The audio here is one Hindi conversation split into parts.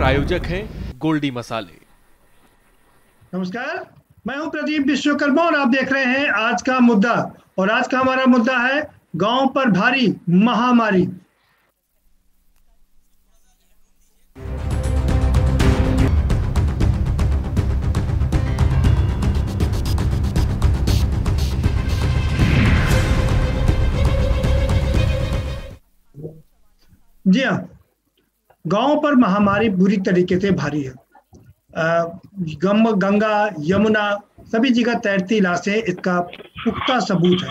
प्रायोजक हैं गोल्डी मसाले। नमस्कार, मैं हूं प्रदीप विश्वकर्मा और आप देख रहे हैं आज का मुद्दा। और आज का हमारा मुद्दा है गांव पर भारी महामारी। जी हाँ, गांव पर महामारी बुरी तरीके से भारी है। गंगा यमुना सभी जगह तैरती लाशें इसका पुख्ता सबूत है।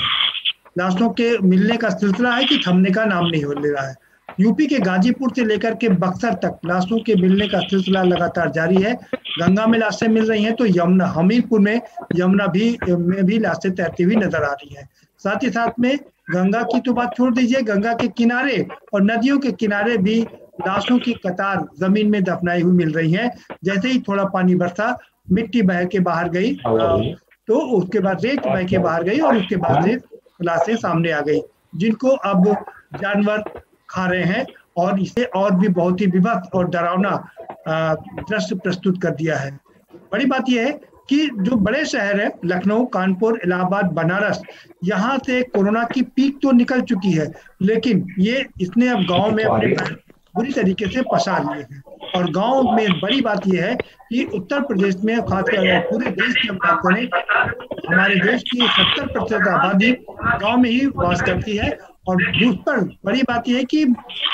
लाशों के मिलने का सिलसिला है कि थमने का नाम नहीं हो ले रहा है। यूपी के गाजीपुर से लेकर के बक्सर तक लाशों के मिलने का सिलसिला लगातार जारी है। गंगा में लाशें मिल रही हैं तो यमुना हमीरपुर में यमुना में भी लाशें तैरती हुई नजर आ रही हैं। साथ ही साथ में गंगा की तो बात छोड़ दीजिए, गंगा के किनारे और नदियों के किनारे भी लाशों की कतार जमीन में दफनाई हुई मिल रही हैं। जैसे ही थोड़ा पानी बरसा, मिट्टी बह के बाहर गई तो उसके बाद रेत बह के बाहर गई और उसके बाद से लाशें सामने आ गई, जिनको अब जानवर खा रहे हैं और इसे और भी बहुत ही विभत्स और डरावना दृश्य प्रस्तुत कर दिया है। बड़ी बात यह है कि जो बड़े शहर है लखनऊ, कानपुर, इलाहाबाद, बनारस, यहाँ से कोरोना की पीक तो निकल चुकी है, लेकिन इसने अब गांव में अपने बुरी तरीके से पसार लिए हैं। और गांव में बड़ी बात यह है कि उत्तर प्रदेश में, खासकर पूरे देश की हम बात करें, हमारे देश की 70% आबादी गांव में ही वास करती है। और दूसरी बड़ी बात यह है कि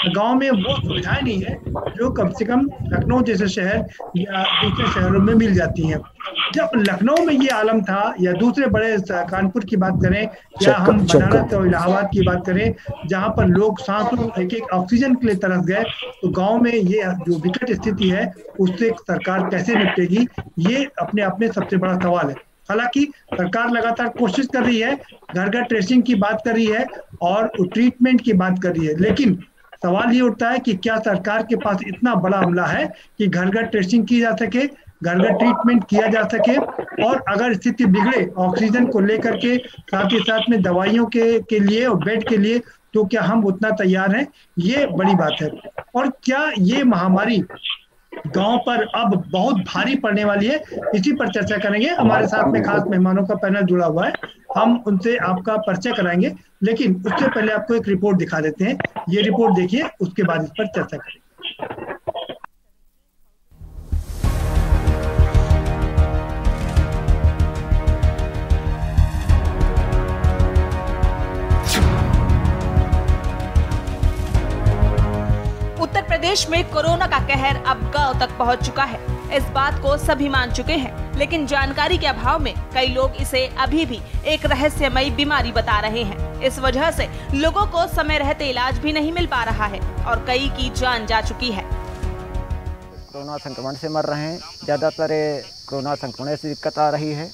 गांव में वो सुविधाएं नहीं है जो कम से कम लखनऊ जैसे शहर या दूसरे शहरों में मिल जाती हैं। जब लखनऊ में ये आलम था या दूसरे बड़े कानपुर की बात करें या हम बनारस और इलाहाबाद की बात करें, जहां पर लोग सांसों एक ऑक्सीजन के लिए तरस गए, तो गांव में ये जो विकट स्थिति है उससे सरकार कैसे निपटेगी, ये अपने आप में सबसे बड़ा सवाल है। हालांकि सरकार लगातार कोशिश कर रही है, घर घर ट्रेसिंग की बात कर रही है और ट्रीटमेंट की बात कर रही है, लेकिन सवाल ये उठता है कि क्या सरकार के पास इतना बड़ा अमला है कि घर घर ट्रेसिंग की जा सके, घर घर ट्रीटमेंट किया जा सके, और अगर स्थिति बिगड़े ऑक्सीजन को लेकर के, साथ ही साथ में दवाइयों के लिए और बेड के लिए, तो क्या हम उतना तैयार हैं? ये बड़ी बात है। और क्या ये महामारी गांव पर अब बहुत भारी पड़ने वाली है, इसी पर चर्चा करेंगे। हमारे साथ में खास मेहमानों का पैनल जुड़ा हुआ है, हम उनसे आपका परिचय कराएंगे, लेकिन उससे पहले आपको एक रिपोर्ट दिखा देते हैं। ये रिपोर्ट देखिए, उसके बाद इस पर चर्चा करेंगे। उत्तर प्रदेश में कोरोना का कहर अब गांव तक पहुंच चुका है। इस बात को सभी मान चुके हैं, लेकिन जानकारी के अभाव में कई लोग इसे अभी भी एक रहस्यमयी बीमारी बता रहे हैं। इस वजह से लोगों को समय रहते इलाज भी नहीं मिल पा रहा है और कई की जान जा चुकी है। कोरोना संक्रमण से मर रहे हैं, ज्यादातर कोरोना संक्रमण से दिक्कत आ रही है,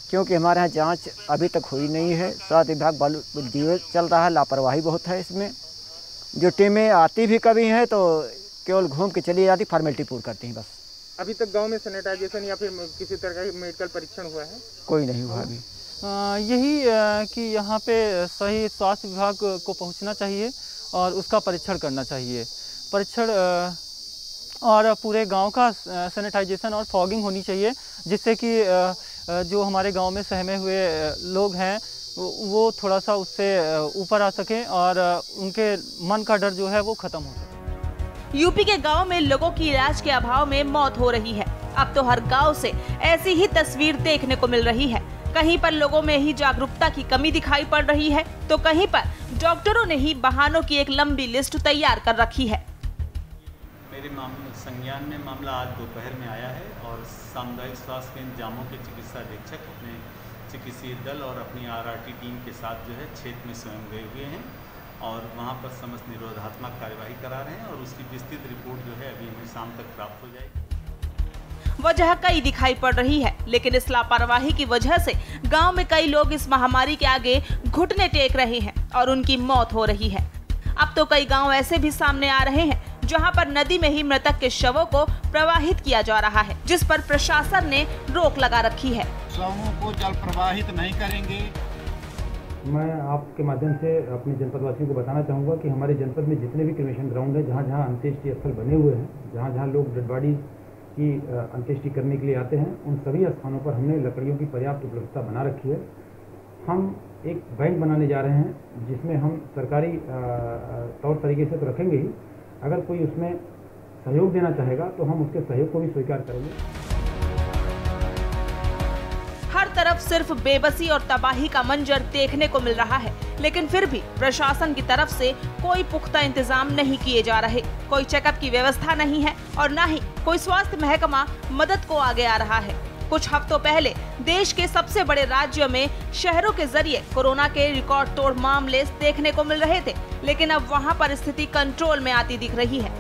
क्योंकि हमारे यहाँ जाँच अभी तक हुई नहीं है। स्वास्थ्य विभाग बालू चल रहा है, लापरवाही बहुत है इसमें। जो टीमें आती भी कभी हैं तो केवल घूम के चली जाती, फॉर्मेलिटी पूरी करती हैं बस। अभी तक गांव में सैनिटाइजेशन या फिर किसी तरह का मेडिकल परीक्षण हुआ है? कोई नहीं हुआ अभी। यही कि यहाँ पे सही स्वास्थ्य विभाग को पहुँचना चाहिए और उसका परीक्षण करना चाहिए। परीक्षण और पूरे गांव का सैनिटाइजेशन और फॉगिंग होनी चाहिए, जिससे कि जो हमारे गांव में सहमे हुए लोग हैं वो थोड़ा सा उससे ऊपर आ सके और उनके मन का डर जो है वो खत्म हो सके। यूपी के गांव में लोगों की इलाज के अभाव में मौत हो रही है। अब तो हर गांव से ऐसी ही तस्वीर देखने को मिल रही है। कहीं पर लोगों में ही जागरूकता की कमी दिखाई पड़ रही है, तो कहीं पर डॉक्टरों ने ही बहानों की एक लंबी लिस्ट तैयार कर रखी है। मेरे संज्ञान में मामला आज दोपहर में आया है और सामुदायिक स्वास्थ्य केंद्र जामो के चिकित्सा अधीक्षक अपने चिकित्सीय दल और अपनी आरआरटी टीम के साथ जो है क्षेत्र में स्वयं गए हुए हैं और वहां पर समस्त निरोधात्मक कार्यवाही करा रहे हैं और उसकी विस्तृत रिपोर्ट जो है अभी हमें शाम तक प्राप्त हो जाएगी। वजह कई दिखाई पड़ रही है, लेकिन इस लापरवाही की वजह से गांव में कई लोग इस महामारी के आगे घुटने टेक रहे हैं और उनकी मौत हो रही है। अब तो कई गांव ऐसे भी सामने आ रहे हैं जहां पर नदी में ही मृतक के शवों को प्रवाहित किया जा रहा है, जिस पर प्रशासन ने रोक लगा रखी है। शवों को जल प्रवाहित नहीं करेंगे, मैं आपके माध्यम से अपने जनपदवासियों को बताना चाहूँगा कि हमारे जनपद में जितने भी क्रिमेशन ग्राउंड हैं, जहाँ जहाँ अंत्येष्टि स्थल बने हुए हैं, जहाँ जहाँ लोग डेड बॉडी की अंत्येष्टि करने के लिए आते हैं, उन सभी स्थानों पर हमने लकड़ियों की पर्याप्त उपलब्धता बना रखी है। हम एक बैंक बनाने जा रहे हैं जिसमें हम सरकारी तौर तरीके से तो रखेंगे ही, अगर कोई उसमें सहयोग देना चाहेगा तो हम उसके सहयोग को भी स्वीकार करेंगे। हर तरफ सिर्फ बेबसी और तबाही का मंजर देखने को मिल रहा है, लेकिन फिर भी प्रशासन की तरफ से कोई पुख्ता इंतजाम नहीं किए जा रहे। कोई चेकअप की व्यवस्था नहीं है और न ही कोई स्वास्थ्य महकमा मदद को आगे आ रहा है। कुछ हफ्तों पहले देश के सबसे बड़े राज्यों में शहरों के जरिए कोरोना के रिकॉर्ड तोड़ मामले देखने को मिल रहे थे, लेकिन अब वहां पर स्थिति कंट्रोल में आती दिख रही है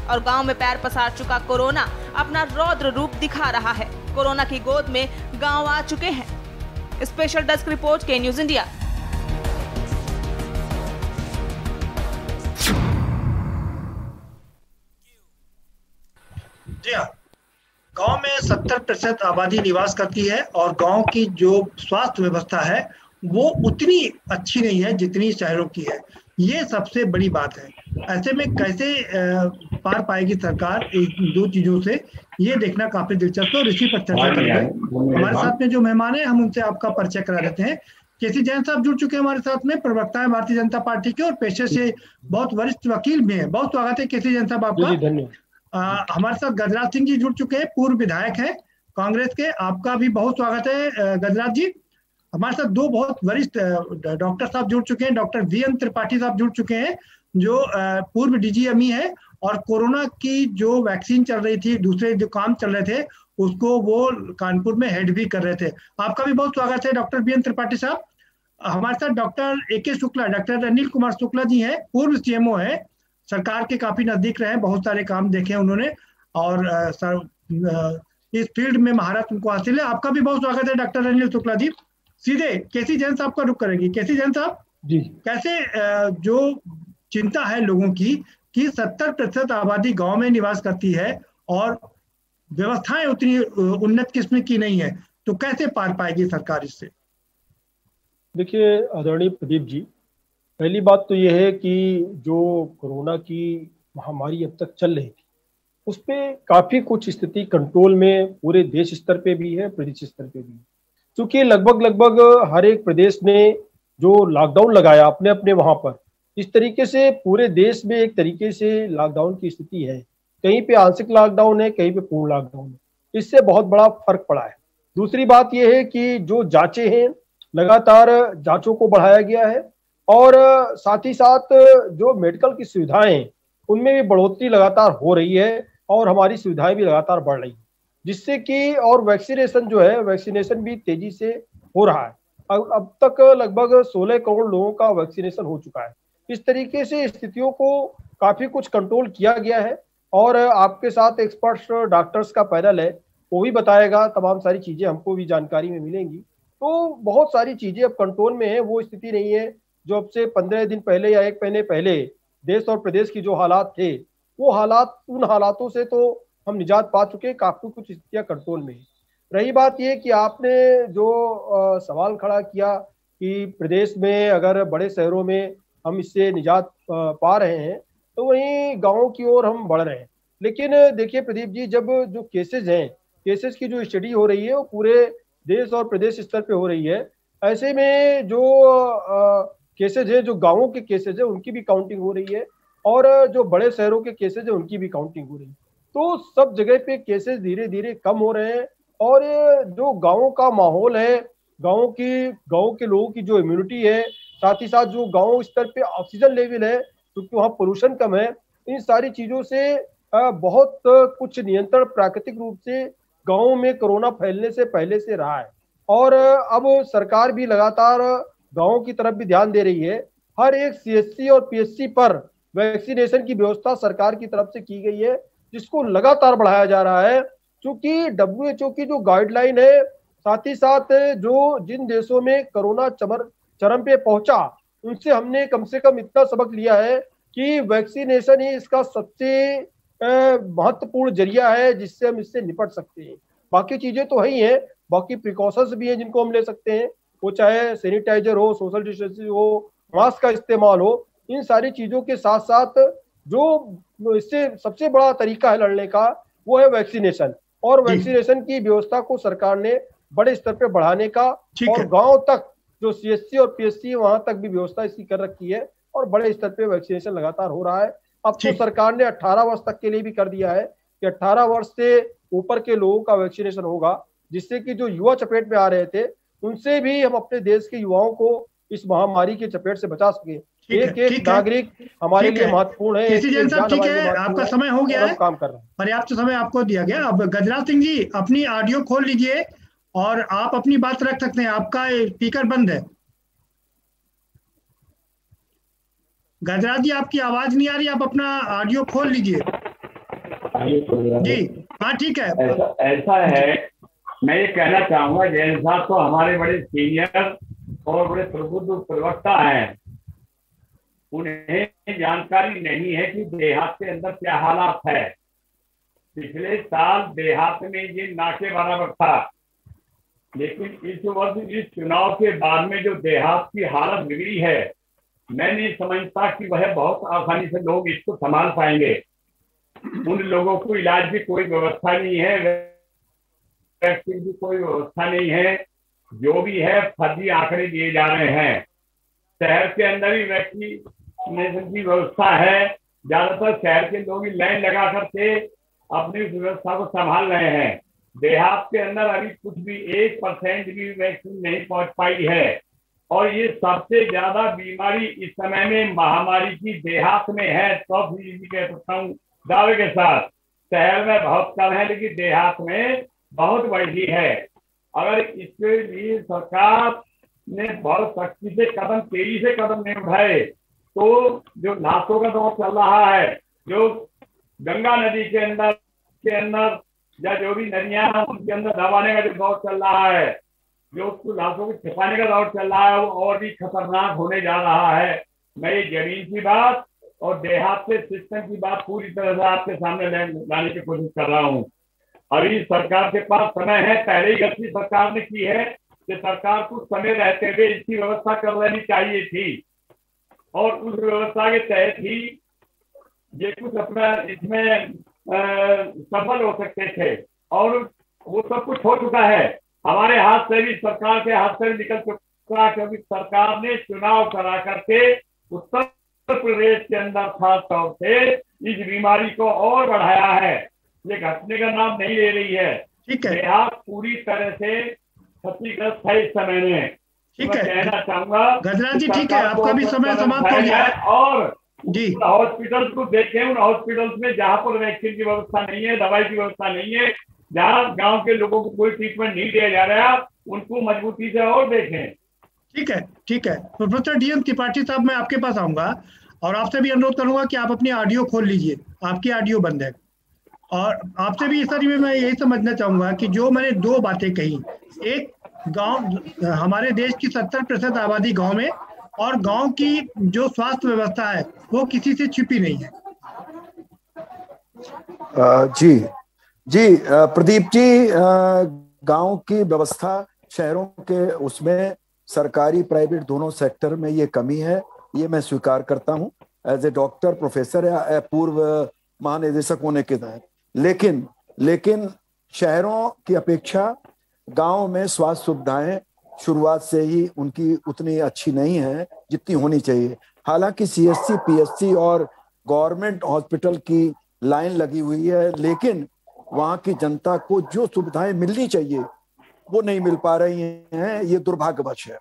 और गांव में पैर पसार चुका कोरोना अपना रौद्र रूप दिखा रहा है। कोरोना की गोद में गांव आ चुके हैं। स्पेशल डेस्क रिपोर्ट के न्यूज इंडिया। जी हाँ, गांव में 70% आबादी निवास करती है और गांव की जो स्वास्थ्य व्यवस्था है वो उतनी अच्छी नहीं है जितनी शहरों की है। ये सबसे बड़ी बात है। ऐसे में कैसे पार पाएगी सरकार इन दो चीजों से, ये देखना काफी दिलचस्प है और इसी पर चर्चा करेंगे। हमारे साथ में जो मेहमान है हम उनसे आपका परिचय करा देते हैं। केसी जैन साहब जुड़ चुके हैं हमारे साथ में, प्रवक्ता है भारतीय जनता पार्टी के और पेशे से बहुत वरिष्ठ वकील भी हैं। बहुत स्वागत है केसी जैन साहब आपका। धन्यवाद। हमारे साथ गजराज सिंह जी जुड़ चुके हैं, पूर्व विधायक है कांग्रेस के, आपका भी बहुत स्वागत है गजराज जी। हमारे साथ दो बहुत वरिष्ठ डॉक्टर साहब जुड़ चुके हैं, डॉक्टर वीएन त्रिपाठी साहब जुड़ चुके हैं जो पूर्व डीजीएमई है और कोरोना की जो वैक्सीन चल रही थी, दूसरे जो काम चल रहे थे उसको वो कानपुर में हेड भी कर रहे थे। आपका भी बहुत स्वागत है डॉक्टर वीएन त्रिपाठी साहब। हमारे साथ डॉक्टर एके शुक्ला, डॉक्टर अनिल कुमार शुक्ला जी हैं, पूर्व सीएमओ है, सरकार के काफी नजदीक रहे, बहुत सारे काम देखे उन्होंने और इस फील्ड में महारत उनको हासिल है। आपका भी बहुत स्वागत है डॉक्टर अनिल शुक्ला जी। सीधे केसी जैन साहब का रुख करेंगे। केसी जैन साहब जी, कैसे जो चिंता है लोगों की कि 70% आबादी गांव में निवास करती है और व्यवस्थाएं उतनी उन्नत किस्म की नहीं है, तो कैसे पार पाएगी सरकार इससे? देखिए आदरणीय प्रदीप जी, पहली बात तो यह है कि जो कोरोना की महामारी अब तक चल रही थी उस पर काफी कुछ स्थिति कंट्रोल में पूरे देश स्तर पे भी है, प्रदेश स्तर पे भी है। क्योंकि लगभग हर एक प्रदेश ने जो लॉकडाउन लगाया अपने अपने वहां पर, इस तरीके से पूरे देश में एक तरीके से लॉकडाउन की स्थिति है। कहीं पे आंशिक लॉकडाउन है, कहीं पे पूर्ण लॉकडाउन है। इससे बहुत बड़ा फर्क पड़ा है। दूसरी बात यह है कि जो जांचें हैं, लगातार जांचों को बढ़ाया गया है और साथ ही साथ जो मेडिकल की सुविधाएं हैं उनमें भी बढ़ोतरी लगातार हो रही है और हमारी सुविधाएं भी लगातार बढ़ रही है, जिससे कि और वैक्सीनेशन जो है, वैक्सीनेशन भी तेजी से हो रहा है। अब तक लगभग 16 करोड़ लोगों का वैक्सीनेशन हो चुका है। इस तरीके से स्थितियों को काफी कुछ कंट्रोल किया गया है और आपके साथ एक्सपर्ट्स डॉक्टर्स का पैनल है, वो भी बताएगा, तमाम सारी चीजें हमको भी जानकारी में मिलेंगी। तो बहुत सारी चीजें अब कंट्रोल में है। वो स्थिति नहीं है जो अब से 15 दिन पहले या एक महीने पहले देश और प्रदेश की जो हालात थे, वो हालात, उन हालातों से तो हम निजात पा चुके, काफी कुछ स्थितियां कंट्रोल में है। रही बात ये कि आपने जो सवाल खड़ा किया कि प्रदेश में अगर बड़े शहरों में हम इससे निजात पा रहे हैं तो वहीं गाँव की ओर हम बढ़ रहे हैं। लेकिन देखिए प्रदीप जी, जब जो केसेस हैं, केसेस की जो स्टडी हो रही है वो पूरे देश और प्रदेश स्तर पे हो रही है। ऐसे में जो केसेज है, जो गाँवों के केसेज है, उनकी भी काउंटिंग हो रही है और जो बड़े शहरों के केसेज है उनकी भी काउंटिंग हो रही है। तो सब जगह पे केसेस धीरे धीरे कम हो रहे हैं और जो गाँव का माहौल है, गाँव के लोगों की जो इम्यूनिटी है, साथ ही साथ जो गाँव स्तर पे ऑक्सीजन लेवल है, क्योंकि वहाँ पोल्यूशन कम है, इन सारी चीजों से बहुत कुछ नियंत्रण प्राकृतिक रूप से गाँव में कोरोना फैलने से पहले से रहा है। और अब सरकार भी लगातार गाँव की तरफ भी ध्यान दे रही है। हर एक सीएचसी और पीएचसी पर वैक्सीनेशन की व्यवस्था सरकार की तरफ से की गई है, जिसको लगातार बढ़ाया जा रहा है। क्योंकि WHO की जो गाइडलाइन है, साथ ही साथ जो जिन देशों में कोरोना चरम पे पहुंचा, उनसे हमने कम से कम इतना सबक लिया है कि वैक्सीनेशन ही इसका सबसे महत्वपूर्ण जरिया है जिससे हम इससे निपट सकते हैं। बाकी चीजें तो है ही है, बाकी प्रिकॉशंस भी हैं जिनको हम ले सकते हैं, वो चाहे सैनिटाइजर हो, सोशल डिस्टेंसिंग हो, मास्क का इस्तेमाल हो, इन सारी चीजों के साथ साथ जो इससे सबसे बड़ा तरीका है लड़ने का वो है वैक्सीनेशन। और वैक्सीनेशन की व्यवस्था को सरकार ने बड़े स्तर पे बढ़ाने का और गांव तक जो CSC और PSC वहां तक भी व्यवस्था इसकी कर रखी है और बड़े स्तर पे वैक्सीनेशन लगातार हो रहा है। अब तो सरकार ने 18 वर्ष तक के लिए भी कर दिया है कि 18 वर्ष से ऊपर के लोगों का वैक्सीनेशन होगा, जिससे कि जो युवा चपेट में आ रहे थे उनसे भी हम अपने देश के युवाओं को इस महामारी की चपेट से बचा सके। एक नागरिक हमारे लिए महत्वपूर्ण है। ठीक है, आपका समय हो गया है, काम कर रहे हैं, पर्याप्त समय आपको दिया गया। अब गजराज सिंह जी अपनी ऑडियो खोल लीजिए और आप अपनी बात रख सकते हैं, आपका स्पीकर बंद है। गजराज जी आपकी आवाज नहीं आ रही, आप अपना ऑडियो खोल लीजिए जी। हाँ ठीक है, ऐसा है, मैं ये कहना चाहूंगा जैन साहब तो हमारे बड़े सीनियर और बड़े प्रबुद्ध प्रवक्ता हैं, उन्हें जानकारी नहीं है कि देहात के अंदर क्या हालात है। पिछले साल देहात में ये ना के बराबर था, लेकिन इस वर्ष इस चुनाव के बाद में जो देहात की हालत बिगड़ी है, मैं नहीं समझता कि वह बहुत आसानी से लोग इसको संभाल पाएंगे। उन लोगों को इलाज की कोई व्यवस्था नहीं है, वैक्सीन की कोई व्यवस्था नहीं है, जो भी है फर्जी आंकड़े दिए जा रहे हैं। शहर के अंदर ही वैक्सीनेशन की व्यवस्था है, ज्यादातर शहर के लोग लाइन लगा करके अपनी व्यवस्था को संभाल रहे हैं। देहात के अंदर अभी कुछ भी 1% भी वैक्सीन नहीं पहुंच पाई है, और ये सबसे ज्यादा बीमारी इस समय में महामारी की देहात में है। 100% कह सकता हूँ दावे के साथ। शहर में बहुत कम है, लेकिन देहात में बहुत बढ़ी है। अगर इसके लिए सरकार ने बहुत सख्ती से कदम, तेजी से कदम नहीं उठाए, तो जो लाशों का दौर चल रहा है, जो गंगा नदी के अंदर या जो भी नदियां उनके अंदर दबाने का जो दौर चल रहा है, जो उसको लाशों को छिपाने का दौर चल रहा है, वो और भी खतरनाक होने जा रहा है। मैं ये जमीन की बात और देहात के सिस्टम की बात पूरी तरह से आपके सामने लाने की कोशिश कर रहा हूँ। अभी सरकार के पास समय है, पहले ही गलती सरकार ने की है कि सरकार को समय रहते हुए इसकी व्यवस्था कर लेनी चाहिए थी, और उस व्यवस्था के तहत ही ये कुछ अपना इसमें सफल हो सकते थे, और वो सब कुछ हो चुका है। हमारे हाथ से भी, सरकार के हाथ से भी निकल चुका, क्योंकि सरकार ने चुनाव करा करके उत्तर प्रदेश के अंदर खास तौर से इस बीमारी को और बढ़ाया है। ये घटने का नाम नहीं ले रही है। ठीक है, देहात पूरी तरह से क्षतिग्रस्त है इस समय में। ठीक है, कहना चाहूंगा गजराज जी ठीक है, आपका भी समय समाप्त हो गया है। और जी, हॉस्पिटल्स को देखें, उन हॉस्पिटल्स में जहाँ पर वैक्सीन की व्यवस्था नहीं है, दवाई की व्यवस्था नहीं है, जहाँ गांव के लोगों को कोई ट्रीटमेंट नहीं दिया जा रहा, उनको मजबूती से और देखें। ठीक है, ठीक है। प्रोफेसर DN त्रिपाठी साहब, मैं आपके पास आऊंगा और आपसे भी अनुरोध करूंगा कि आप अपनी ऑडियो खोल लीजिए, आपकी ऑडियो बंद है। और आपसे भी इस तरह में मैं यही समझना चाहूंगा कि जो मैंने दो बातें कही, एक गांव, हमारे देश की 70% आबादी गांव में, और गांव की जो स्वास्थ्य व्यवस्था है वो किसी से छिपी नहीं है। जी प्रदीप जी, गांव की व्यवस्था शहरों के उसमें सरकारी प्राइवेट दोनों सेक्टर में ये कमी है, ये मैं स्वीकार करता हूं एज ए डॉक्टर, प्रोफेसर या पूर्व महानिदेशक होने के तहत। लेकिन शहरों की अपेक्षा गांव में स्वास्थ्य सुविधाएं शुरुआत से ही उनकी उतनी अच्छी नहीं है जितनी होनी चाहिए। हालांकि CSC, PSC और गवर्नमेंट हॉस्पिटल की लाइन लगी हुई है, लेकिन वहां की जनता को जो सुविधाएं मिलनी चाहिए वो नहीं मिल पा रही हैं, ये दुर्भाग्यवश है।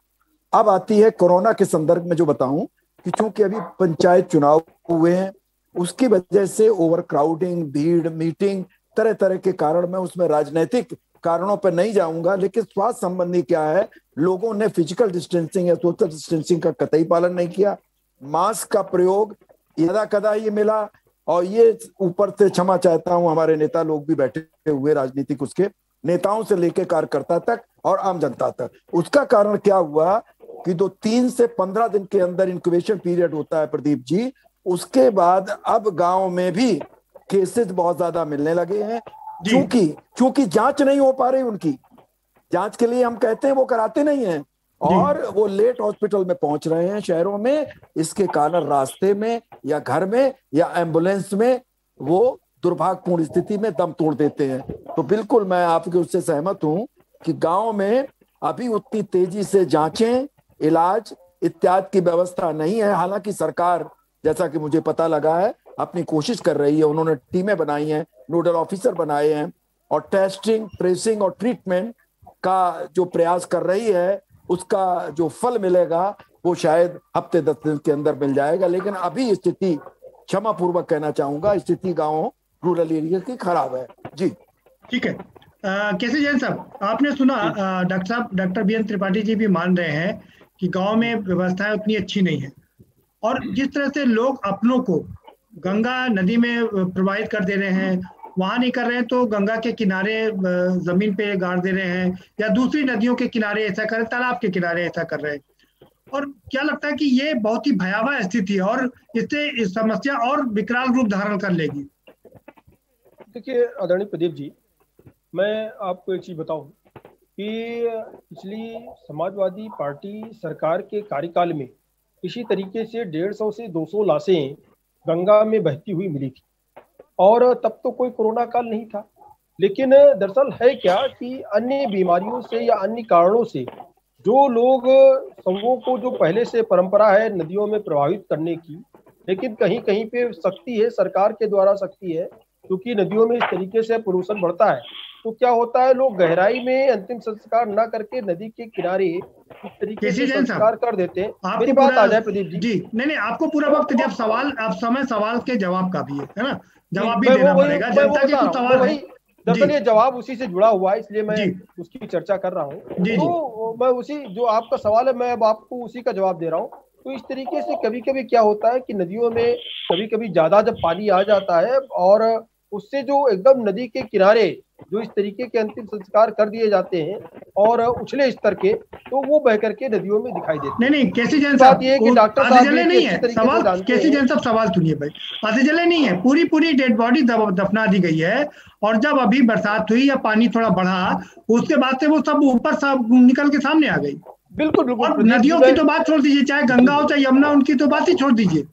अब आती है कोरोना के संदर्भ में जो बताऊं कि चूंकि अभी पंचायत चुनाव हुए हैं, उसकी वजह से ओवर क्राउडिंग, भीड़, मीटिंग, तरह तरह के कारण, मैं उसमें राजनीतिक कारणों पर नहीं जाऊंगा, लेकिन स्वास्थ्य संबंधी क्या है, लोगों ने फिजिकल डिस्टेंसिंग या सोशल डिस्टेंसिंग का कतई पालन नहीं किया। मास्क का प्रयोग यदा कदा ही मिला, और ये ऊपर से क्षमा चाहता हूं, हमारे नेता लोग भी बैठे हुए, राजनीतिक उसके नेताओं से लेकर कार्यकर्ता तक और आम जनता तक। उसका कारण क्या हुआ कि 3 से 15 दिन के अंदर इंक्यूबेशन पीरियड होता है प्रदीप जी। उसके बाद अब गांव में भी केसेस बहुत ज्यादा मिलने लगे हैं, चूंकि जांच नहीं हो पा रही उनकी। जांच के लिए हम कहते हैं, वो कराते नहीं हैं, और वो लेट हॉस्पिटल में पहुंच रहे हैं शहरों में। इसके कारण रास्ते में या घर में या एम्बुलेंस में वो दुर्भाग्यपूर्ण स्थिति में दम तोड़ देते हैं। तो बिल्कुल मैं आपके उससे सहमत हूं कि गांव में अभी उतनी तेजी से जांचें, इलाज इत्यादि की व्यवस्था नहीं है। हालांकि सरकार, जैसा कि मुझे पता लगा है, अपनी कोशिश कर रही है। उन्होंने टीमें बनाई हैं, नोडल ऑफिसर बनाए हैं और टेस्टिंग, ट्रेसिंग और ट्रीटमेंट का जो प्रयास कर रही है, उसका जो फल मिलेगा वो शायद हफ्ते 10 दिन के अंदर मिल जाएगा। लेकिन अभी स्थिति, क्षमा पूर्वक कहना चाहूंगा, स्थिति गाँव रूरल एरिया की खराब है। जी ठीक है। कैसे जैन साहब, आपने सुना डॉक्टर बी.एन. त्रिपाठी जी भी मान रहे हैं कि गांव में व्यवस्थाएं उतनी अच्छी नहीं है, और जिस तरह से लोग अपनों को गंगा नदी में प्रवाहित कर दे रहे हैं, वहां नहीं कर रहे हैं तो गंगा के किनारे जमीन पे गाड़ दे रहे हैं, या दूसरी नदियों के किनारे ऐसा कर रहे हैं, तालाब के किनारे ऐसा कर रहे हैं। और क्या लगता है कि ये बहुत ही भयावह स्थिति है और इससे इस समस्या और विकराल रूप धारण कर लेगी। देखिए आदरणीय प्रदीप जी, मैं आपको एक चीज बताऊं कि पिछली समाजवादी पार्टी सरकार के कार्यकाल में इसी तरीके से 150 से 200 लाशें गंगा में बहती हुई मिली थी, और तब तो कोई कोरोना काल नहीं था। लेकिन दरअसल है क्या कि अन्य बीमारियों से या अन्य कारणों से जो लोग समूहों को, जो पहले से परंपरा है नदियों में प्रभावित करने की, लेकिन कहीं कहीं पे सख्ती है, सरकार के द्वारा सख्ती है, क्योंकि नदियों में इस तरीके से प्रदूषण बढ़ता है। तो क्या होता है, लोग गहराई में अंतिम संस्कार न करके नदी के किनारे इस तरीके से संस्कार कर देते हैं। मेरी बात आ जाए प्रदीप जी। जी नहीं, आपको पूरा वक्त जब सवाल, अब समय सवाल के जवाब का भी है ना, जवाब भी देना पड़ेगा, जनता के कुछ सवाल है। दरअसल ये जवाब उसी से जुड़ा हुआ है, इसलिए मैं उसकी चर्चा कर रहा हूँ। तो मैं उसी, जो आपका सवाल है, मैं अब आपको उसी का जवाब दे रहा हूँ। तो इस तरीके से कभी कभी क्या होता है कि नदियों में कभी कभी ज्यादा जब पानी आ जाता है, और उससे जो एकदम नदी के किनारे जो इस तरीके के अंतिम संस्कार कर दिए जाते हैं और उछले स्तर के, तो वो बह करके नदियों में दिखाई देते हैं। नहीं, कैसी जैन साहब, ये कि डॉक्टर साहब नहीं है सवाल, कैसी जैन साहब सवाल सुनिए भाई, आधे नहीं है, पूरी डेड बॉडी दफना दी गई है, और जब अभी बरसात हुई या पानी थोड़ा बढ़ा, उसके बाद से वो सब ऊपर सब निकल के सामने आ गई। बिल्कुल बिल्कुल। और नदियों की तो बात छोड़ दीजिए, चाहे गंगा हो चाहे यमुना, उनकी तो बात ही छोड़ दीजिए।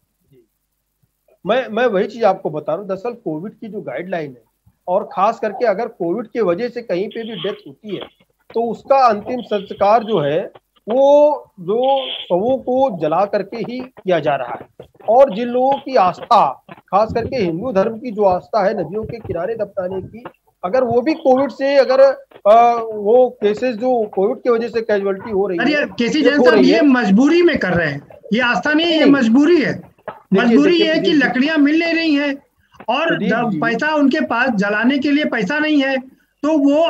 मैं वही चीज आपको बता रहा हूँ। दरअसल कोविड की जो गाइडलाइन है, और खास करके अगर कोविड की वजह से कहीं पे भी डेथ होती है, तो उसका अंतिम संस्कार जो है वो जो शवों को जला करके ही किया जा रहा है। और जिन लोगों की आस्था, खास करके हिंदू धर्म की जो आस्था है नदियों के किनारे दफनाने की, अगर वो भी कोविड से, अगर वो केसेस जो कोविड की वजह से कैजुअलिटी हो रही है, केसी जैन साहब ये मजबूरी में कर रहे हैं, ये आस्था नहीं है, ये मजबूरी है। मजबूरी ये है कि लकड़ियां मिल नहीं रही हैं और पैसा उनके पास, जलाने के लिए पैसा नहीं है, तो वो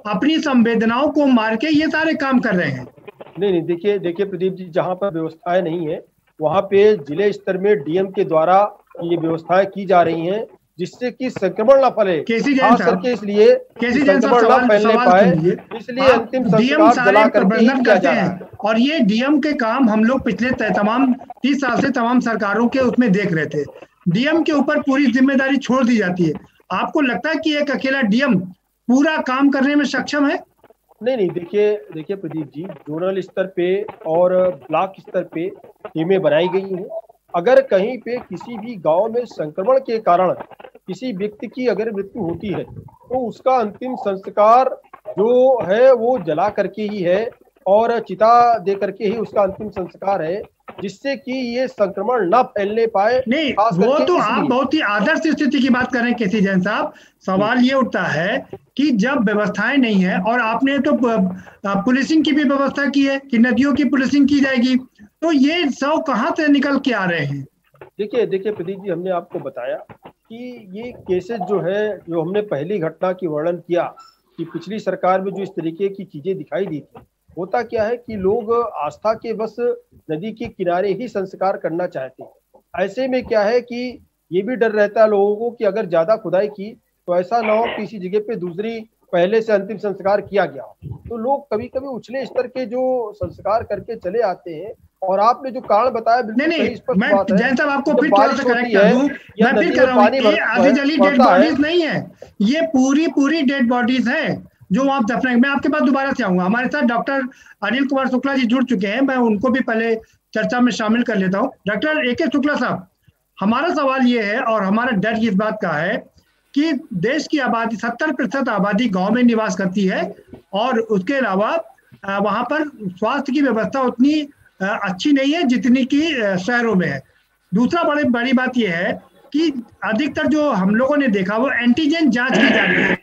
अपनी संवेदनाओं को मार के ये सारे काम कर रहे हैं। नहीं, देखिए प्रदीप जी, जहाँ पर व्यवस्थाएं नहीं है वहाँ पे जिले स्तर में डीएम के द्वारा ये व्यवस्थाएं की जा रही हैं, जिससे कि संक्रमण न फैले, खास करके इसलिए संक्रमण न फैलने पाए, इसलिए अंतिम संस्कार जला करके ही किया जा रहा है। और ये डीएम के काम हम लोग पिछले तमाम 30 साल से तमाम सरकारों के उसमें देख रहे थे। डीएम के ऊपर पूरी जिम्मेदारी छोड़ दी जाती है। आपको लगता है कि एक अकेला डीएम पूरा काम करने में सक्षम है? नहीं, देखिए प्रदीप जी, जोनल स्तर पे और ब्लॉक स्तर पे टीमें बनाई गई हैं। अगर कहीं पे किसी भी गांव में संक्रमण के कारण किसी व्यक्ति की अगर मृत्यु होती है, तो उसका अंतिम संस्कार जो है वो जला करके ही है, और चिता दे करके ही उसका अंतिम संस्कार है, जिससे कि ये संक्रमण न फैलने पाए। नहीं, वो तो आप बहुत ही आदर्श स्थिति की बात कर रहे हैं केसी जैन साहब। सवाल ये उठता है कि जब व्यवस्थाएं नहीं है, और आपने तो पुलिसिंग की भी व्यवस्था की है कि नदियों की पुलिसिंग की जाएगी, तो ये सब कहाँ से निकल के आ रहे हैं? देखिए प्रदीप जी, हमने आपको बताया कि ये केसेस जो है, जो हमने पहली घटना की वर्णन किया कि पिछली सरकार में जो इस तरीके की चीजें दिखाई दी थी, होता क्या है कि लोग आस्था के बस नदी के किनारे ही संस्कार करना चाहते हैं। ऐसे में क्या है कि ये भी डर रहता है लोगों को कि अगर ज्यादा खुदाई की तो ऐसा ना हो किसी जगह पे दूसरी पहले से अंतिम संस्कार किया गया हो, तो लोग कभी कभी उछले स्तर के जो संस्कार करके चले आते हैं। और आपने जो कारण बताया, नहीं, मैं जैन साहब आपको फिर थोड़ा सा करेक्ट कर दूं, मैं फिर कह रहा हूं, ये आधी जली डेड बॉडीज नहीं है, ये पूरी डेड बॉडीज है। जो वहाँ दफनाएंगे। मैं आपके पास दोबारा से आऊंगा। हमारे साथ डॉक्टर अनिल कुमार शुक्ला जी जुड़ चुके हैं, मैं उनको भी पहले चर्चा में शामिल कर लेता हूँ। डॉक्टर ए के शुक्ला साहब, हमारा सवाल ये है और हमारा डर इस बात का है कि देश की आबादी 70% आबादी गांव में निवास करती है और उसके अलावा वहां पर स्वास्थ्य की व्यवस्था उतनी अच्छी नहीं है जितनी कि शहरों में है। दूसरा बड़ी बात यह है कि अधिकतर जो हम लोगों ने देखा वो एंटीजन जांच की जा रही है,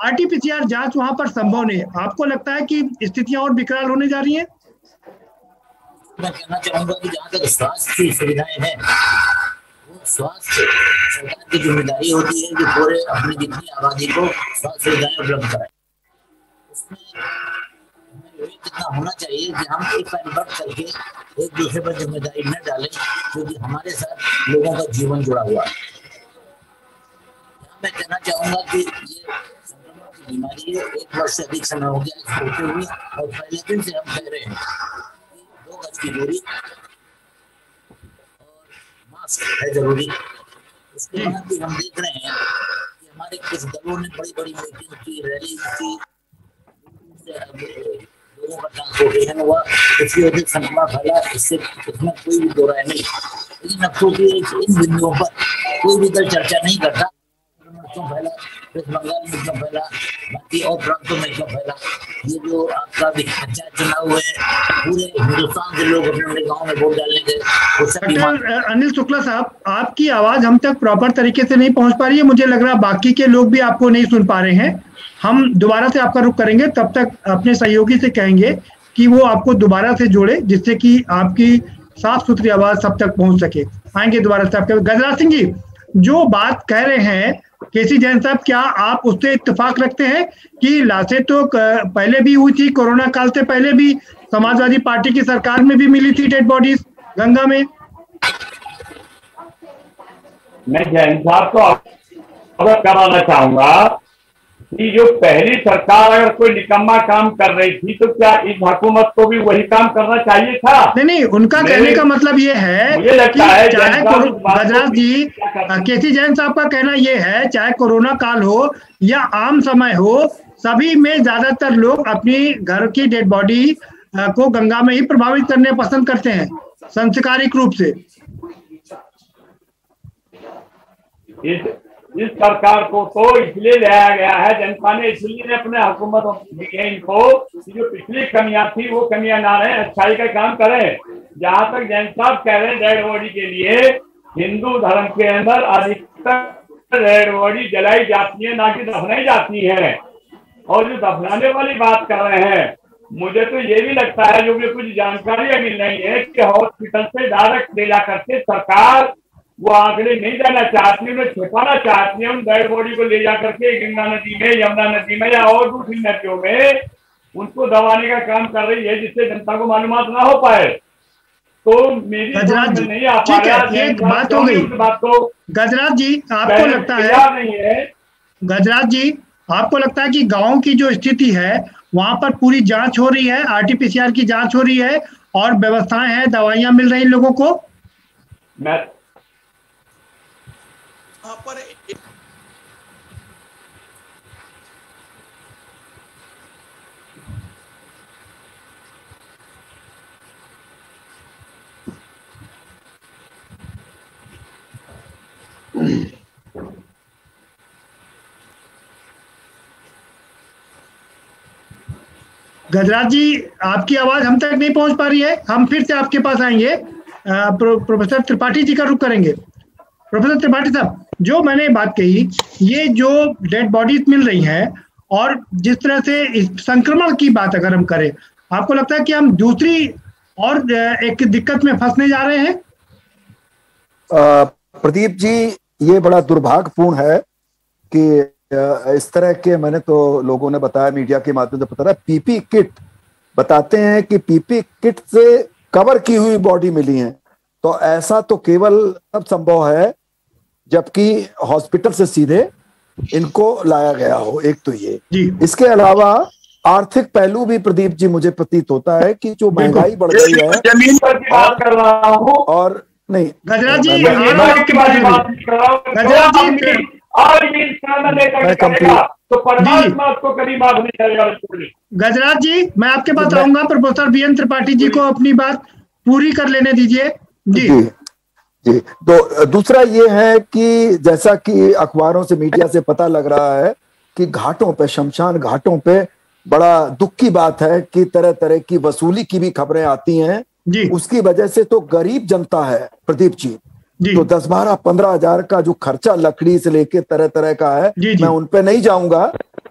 आरटीपीसीआर जांच वहां पर संभव नहीं। आपको लगता है कि स्थितियां और विकराल होने जा रही हैं? मैं कहना चाहूंगा कि जहाँ तक स्वास्थ्य की सुविधाएं हैं, वो स्वास्थ्य सरकार की जिम्मेदारी होती है कि पूरे अपनी जितनी आबादी को स्वास्थ्य सुविधाएं उपलब्ध कराए। उसमें कितना होना चाहिए कि हम एक पैर बढ़ करके एक दूसरे पर जिम्मेदारी न डालें, क्योंकि हमारे साथ लोगों का जीवन जुड़ा हुआ है। मैं कहना चाहूंगा कि ये संक्रमण की बीमारी है, 1 वर्ष से अधिक समय हो गया इस होते हुए, और पहले दिन से हम कह रहे हैं कि 2 गज की दूरी और मास्क है जरूरी। उसके बाद भी हम देख रहे हैं कि हमारे कुछ दलों ने बड़ी बड़ी मीटिंग की, रैली की, लोगों का ट्रांसपोर्टेशन हुआ, उसकी वजह से संक्रमण फैला। इससे इसमें कोई भी दो राय नहीं, लेकिन अफसोस इन बिंदुओं पर कोई भी दल चर्चा नहीं करता। क्यों फैला, वेस्ट बंगाल में क्यों फैला, बाकी और प्रांतों में क्यों फैला। ये जो आपका पंचायत चुनाव है, पूरे हिंदुस्तान के लोग अपने गांव में वोट डालने गए। डॉक्टर अनिल शुक्ला साहब, आपकी आवाज हम तक प्रॉपर तरीके से नहीं पहुंच पा रही है। मुझे लग रहा है बाकी के लोग भी आपको नहीं सुन पा रहे हैं। हम दोबारा से आपका रुख करेंगे, तब तक अपने सहयोगी से कहेंगे कि वो आपको दोबारा से जोड़े, जिससे कि आपकी साफ सुथरी आवाज सब तक पहुंच सके। आएंगे दोबारा से आपके। गजराज सिंह जी, जो बात कह रहे हैं केसी जैन साहब, क्या आप उससे इत्तेफाक रखते हैं कि लाशें तो पहले भी हुई थी, कोरोना काल से पहले भी समाजवादी पार्टी की सरकार में भी मिली थी डेड बॉडीज गंगा में? मैं जैन साहब को अवगत कराना चाहूंगा कि जो पहली सरकार अगर कोई निकम्मा काम कर रही थी तो क्या इस हुकूमत को भी वही काम करना चाहिए था? नहीं, उनका कहने का मतलब ये है, मुझे लगता है चाहे गजराज जी, केसी जैन साहब का कहना ये है, चाहे कोरोना काल हो या आम समय हो, सभी में ज्यादातर लोग अपनी घर की डेड बॉडी को गंगा में ही प्रभावित करने पसंद करते हैं संस्कारिक रूप से। इस सरकार को तो इसलिए लाया गया है, जनता ने इसलिए अपने हुकूमत इनको जो पिछली कमियां थी वो कमियां ना रहे, अच्छाई का काम करें। जहां तक जैन साहब कह रहे हैं डेड बॉडी के लिए, हिंदू धर्म के अंदर अधिकतर डेड बॉडी जलाई जाती है, ना कि दफनाई जाती है। और जो दफनाने वाली बात कर रहे हैं, मुझे तो ये भी लगता है, जो भी कुछ जानकारियां मिल रही है कि हॉस्पिटल से डायरेक्ट ले जा करके सरकार वो आंकड़े नहीं देना चाहती, उन्हें छिपाना चाहती है। उन डेड बॉडी को ले जा करके गंगा नदी में, यमुना नदी में या और दूसरी नदियों में उनको दबाने का काम कर रही है, जिससे जनता को मालूमात ना हो पाए। तो मेरी समझ में नहीं आ पा रहा। एक बात हो गई गजराज जी, आपको लगता है, गजराज जी आपको लगता है कि गाँव की जो स्थिति है वहां पर पूरी जांच हो रही है, आरटीपीसीआर की जांच हो रही है और व्यवस्थाएं हैं, दवाइयां मिल रही लोगों को? मैं पर गजराज जी, आपकी आवाज हम तक नहीं पहुंच पा रही है। हम फिर से आपके पास आएंगे, प्रोफेसर त्रिपाठी जी का रुख करेंगे। प्रोफेसर त्रिपाठी साहब, जो मैंने बात कही, ये जो डेड बॉडीज मिल रही हैं और जिस तरह से इस संक्रमण की बात अगर हम करें, आपको लगता है कि हम दूसरी और एक दिक्कत में फंसने जा रहे हैं? प्रदीप जी, ये बड़ा दुर्भाग्यपूर्ण है कि इस तरह के, मैंने तो लोगों ने बताया, मीडिया के माध्यम से पता रहा, पीपी किट बताते हैं कि पीपी किट से कवर की हुई बॉडी मिली है। तो ऐसा तो केवल तब संभव है जबकि हॉस्पिटल से सीधे इनको लाया गया हो। एक तो ये, इसके अलावा आर्थिक पहलू भी प्रदीप जी मुझे प्रतीत होता है कि जो महंगाई बढ़ गई है, जमीन पर की बात कर रहा हूँ और नहीं गजराज जी, आज भी इंसान लेकर जाएगा तो परमात्मा उसको कभी माफ नहीं करेगा। गजराज जी, मैं आपके पास आऊंगा, प्रोफेसर वीएन त्रिपाठी जी को अपनी बात पूरी कर लेने दीजिए। जी, तो दूसरा ये है कि जैसा कि अखबारों से, मीडिया से पता लग रहा है कि घाटों पे, शमशान घाटों पे बड़ा दुख की बात है कि तरह तरह की वसूली की भी खबरें आती हैं जी। उसकी वजह से तो गरीब जनता है प्रदीप जी, तो 10-12-15 हजार का जो खर्चा लकड़ी से लेके तरह तरह का है, मैं उन पे नहीं जाऊंगा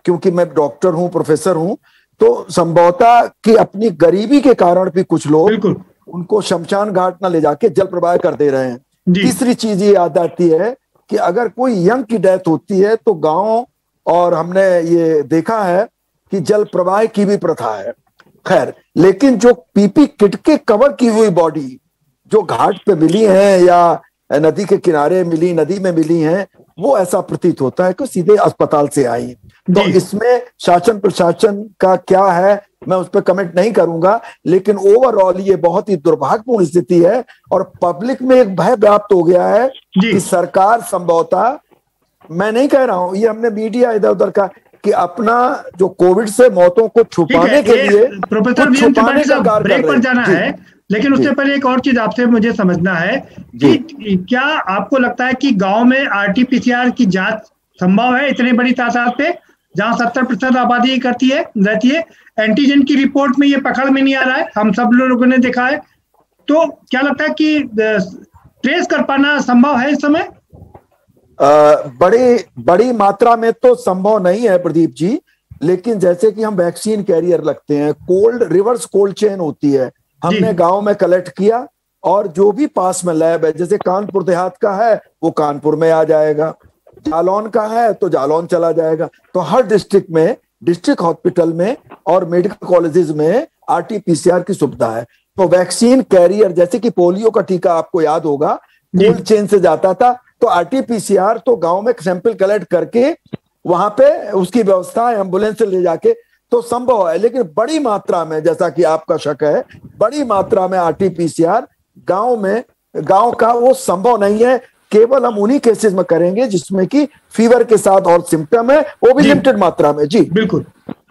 क्योंकि मैं डॉक्टर हूं, प्रोफेसर हूं, तो संभवतः कि अपनी गरीबी के कारण भी कुछ लोग उनको शमशान घाट ना ले जाके जल प्रवाह कर दे रहे हैं। तीसरी चीज ये याद आती है कि अगर कोई यंग की डेथ होती है तो गांव, और हमने ये देखा है कि जल प्रवाह की भी प्रथा है, खैर, लेकिन जो पीपी किट के कवर की हुई बॉडी जो घाट पे मिली है या नदी के किनारे मिली, नदी में मिली हैं, वो ऐसा प्रतीत होता है कि सीधे अस्पताल से आई। तो इसमें शासन प्रशासन का क्या है मैं उस पर कमेंट नहीं करूंगा, लेकिन ओवरऑल ये बहुत ही दुर्भाग्यपूर्ण स्थिति है और पब्लिक में एक भय व्याप्त हो गया है कि सरकार संभवतः, मैं नहीं कह रहा हूं, ये हमने मीडिया इधर उधर का, कि अपना जो कोविड से मौतों को छुपाने के लिए प्रोफेसर वीएन त्रिपाठी साहब ब्रेक पर जाना है, लेकिन उससे पहले एक और चीज आपसे मुझे समझना है कि क्या आपको लगता है कि गांव में आरटीपीसीआर की जांच संभव है इतनी बड़ी तादाद पे, जहां 70% आबादी रहती है? एंटीजन की रिपोर्ट में ये पकड़ में नहीं आ रहा है, हम सब लोगों ने देखा है, तो क्या लगता है कि ट्रेस कर पाना संभव है इस समय? बड़ी मात्रा में तो संभव नहीं है प्रदीप जी, लेकिन जैसे कि हम वैक्सीन कैरियर लगते हैं, रिवर्स कोल्ड चेन होती है, हमने गांव में कलेक्ट किया और जो भी पास में लैब है, जैसे कानपुर देहात का है वो कानपुर में आ जाएगा, जालौन का है तो जालौन चला जाएगा, तो हर डिस्ट्रिक्ट में, डिस्ट्रिक्ट हॉस्पिटल में और मेडिकल कॉलेजेस में आरटीपीसीआर की सुविधा है। तो वैक्सीन कैरियर, जैसे कि पोलियो का टीका आपको याद होगा कोल्ड चेन से जाता था, तो आरटीपीसीआर तो गांव में सैंपल कलेक्ट करके वहां पे उसकी व्यवस्था एम्बुलेंस से ले जाके तो संभव है, लेकिन बड़ी मात्रा में, जैसा कि आपका शक है, बड़ी मात्रा में आरटीपीसीआर गांव का वो संभव नहीं है। केवल हम उन्हीं केसेस में करेंगे जिसमें कि फीवर के साथ और सिम्टम है, वो भी लिमिटेड मात्रा में। जी बिल्कुल,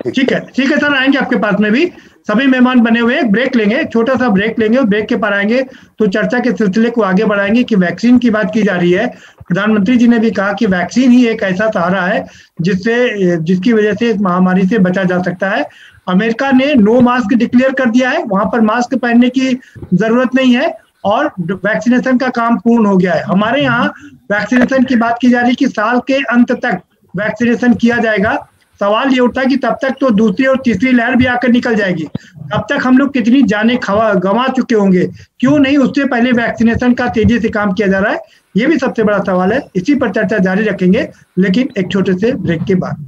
ठीक है सर, आएंगे आपके पास में भी, सभी मेहमान बने हुए हैं, ब्रेक लेंगे, छोटा सा ब्रेक लेंगे और ब्रेक के पर आएंगे तो चर्चा के सिलसिले को आगे बढ़ाएंगे कि वैक्सीन की बात की जा रही है। प्रधानमंत्री जी ने भी कहा कि वैक्सीन ही एक ऐसा सहारा है जिसकी वजह से इस महामारी से बचा जा सकता है। अमेरिका ने नो मास्क डिक्लेयर कर दिया है, वहां पर मास्क पहनने की जरूरत नहीं है और वैक्सीनेशन का काम पूर्ण हो गया है। हमारे यहाँ वैक्सीनेशन की बात की जा रही है कि साल के अंत तक वैक्सीनेशन किया जाएगा। सवाल ये उठता है कि तब तक तो दूसरी और तीसरी लहर भी आकर निकल जाएगी, तब तक हम लोग कितनी जानें गंवा चुके होंगे, क्यों नहीं उससे पहले वैक्सीनेशन का तेजी से काम किया जा रहा है, ये भी सबसे बड़ा सवाल है। इसी पर चर्चा जारी रखेंगे, लेकिन एक छोटे से ब्रेक के बाद।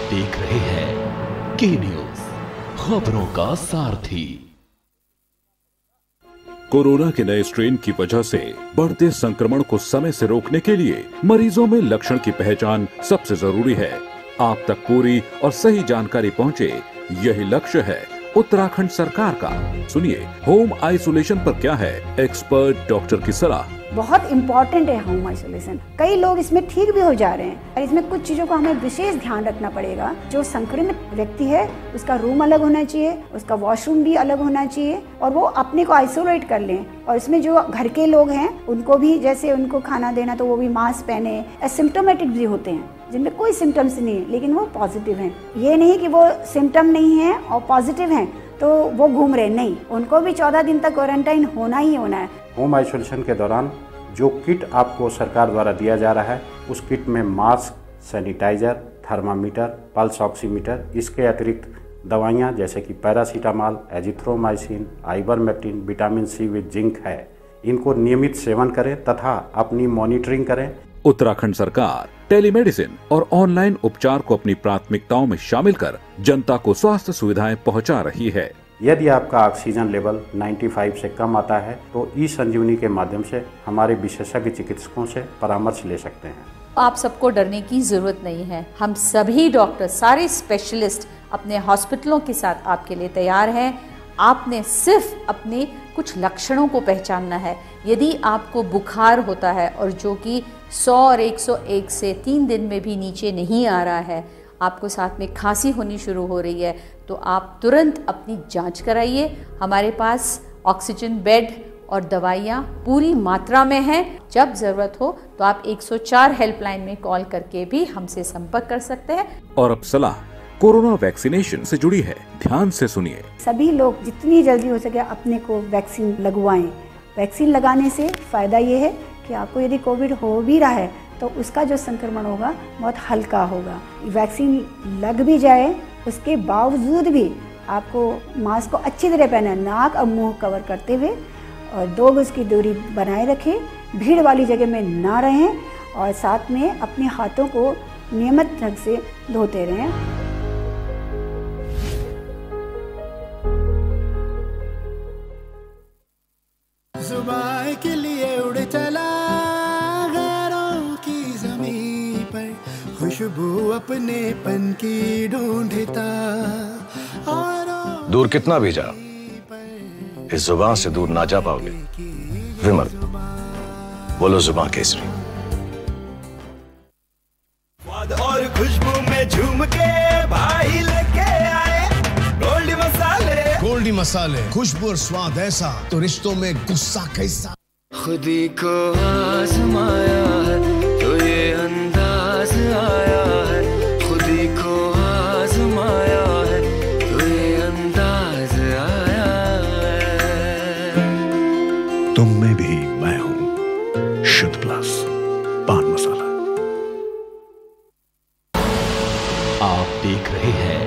देख रहे हैं के न्यूज, खबरों का सारथी। कोरोना के नए स्ट्रेन की वजह से बढ़ते संक्रमण को समय से रोकने के लिए मरीजों में लक्षण की पहचान सबसे जरूरी है। आप तक पूरी और सही जानकारी पहुंचे, यही लक्ष्य है उत्तराखंड सरकार का। सुनिए होम आइसोलेशन पर क्या है एक्सपर्ट डॉक्टर की सलाह। बहुत इम्पोर्टेंट है होम आइसोलेशन। कई लोग इसमें ठीक भी हो जा रहे हैं और इसमें कुछ चीज़ों का हमें विशेष ध्यान रखना पड़ेगा। जो संक्रमित व्यक्ति है उसका रूम अलग होना चाहिए, उसका वॉशरूम भी अलग होना चाहिए और वो अपने को आइसोलेट कर लें। और इसमें जो घर के लोग हैं उनको भी, जैसे उनको खाना देना तो वो भी मास्क पहने। एसिम्प्टोमेटिक भी होते हैं जिनमें कोई सिम्टम्स नहीं है लेकिन वो पॉजिटिव हैं। ये नहीं कि वो सिम्टम नहीं है और पॉजिटिव हैं तो वो घूम रहे, नहीं, उनको भी 14 दिन तक क्वारंटाइन होना ही होना है। होम आइसोलेशन के दौरान जो किट आपको सरकार द्वारा दिया जा रहा है उस किट में mask, sanitizer, thermometer, pulse oximeter, इसके अतिरिक्त दवाइयाँ जैसे कि paracetamol, azithromycin, ivermectin, vitamin C with zinc है। इनको नियमित सेवन करें तथा अपनी मॉनिटरिंग करें। उत्तराखंड सरकार टेलीमेडिसिन और ऑनलाइन उपचार को अपनी प्राथमिकताओं में शामिल कर जनता को स्वास्थ्य सुविधाएं पहुंचा रही है। यदि आपका ऑक्सीजन लेवल 95 से कम आता है तो ई संजीवनी के माध्यम से हमारे विशेषज्ञ चिकित्सकों से परामर्श ले सकते हैं। आप सबको डरने की ज़रूरत नहीं है। हम सभी डॉक्टर, सारे स्पेशलिस्ट अपने हॉस्पिटलों के साथ आपके लिए तैयार हैं। आपने सिर्फ अपने कुछ लक्षणों को पहचानना है। यदि आपको बुखार होता है और जो कि 100 और 101 से 3 दिन में भी नीचे नहीं आ रहा है, आपको साथ में खांसी होनी शुरू हो रही है, तो आप तुरंत अपनी जांच कराइए। हमारे पास ऑक्सीजन बेड और दवाइयाँ पूरी मात्रा में हैं। जब ज़रूरत हो तो आप 104 हेल्पलाइन में कॉल करके भी हमसे संपर्क कर सकते हैं। और अब सलाह कोरोना वैक्सीनेशन से जुड़ी है, ध्यान से सुनिए। सभी लोग जितनी जल्दी हो सके अपने को वैक्सीन लगवाएं। वैक्सीन लगाने से फ़ायदा ये है कि आपको यदि कोविड हो भी रहा है तो उसका जो संक्रमण होगा बहुत हल्का होगा। वैक्सीन लग भी जाए उसके बावजूद भी आपको मास्क को अच्छी तरह पहनना, नाक और मुंह कवर करते हुए, और 2 गज की दूरी बनाए रखें, भीड़ वाली जगह में ना रहें, और साथ में अपने हाथों को नियमित ढंग से धोते रहें। जुबान के लिए उड़ चला गैरों की ज़मीं पर, खुशबू अपनेपन की ढूंढता। दूर कितना भी जा, इस जुबान से दूर ना जा पाओगे। विमल, बोलो जुबान केसरी। और खुशबू में झूम के भाई लेके आए गोल्डी मसाले। गोल्डी मसाले, खुशबू और स्वाद ऐसा तो रिश्तों में गुस्सा कैसा। खुदी को आजमाया है तो ये अंदाज आया है, खुदी को आजमाया है तो ये अंदाज आया है। तुम में भी मैं हूं, शुद्ध प्लस पान मसाला। आप देख रहे हैं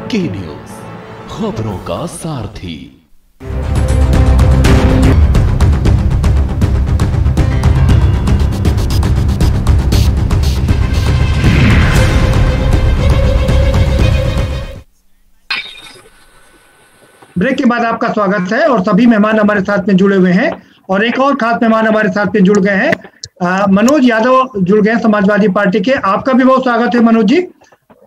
के न्यूज, खबरों का सारथी। ब्रेक के बाद आपका स्वागत है और सभी मेहमान हमारे साथ में जुड़े हुए हैं, और एक और खास मेहमान हमारे साथ में जुड़ गए हैं। मनोज यादव जुड़ गए समाजवादी पार्टी के। आपका भी बहुत स्वागत है मनोज जी।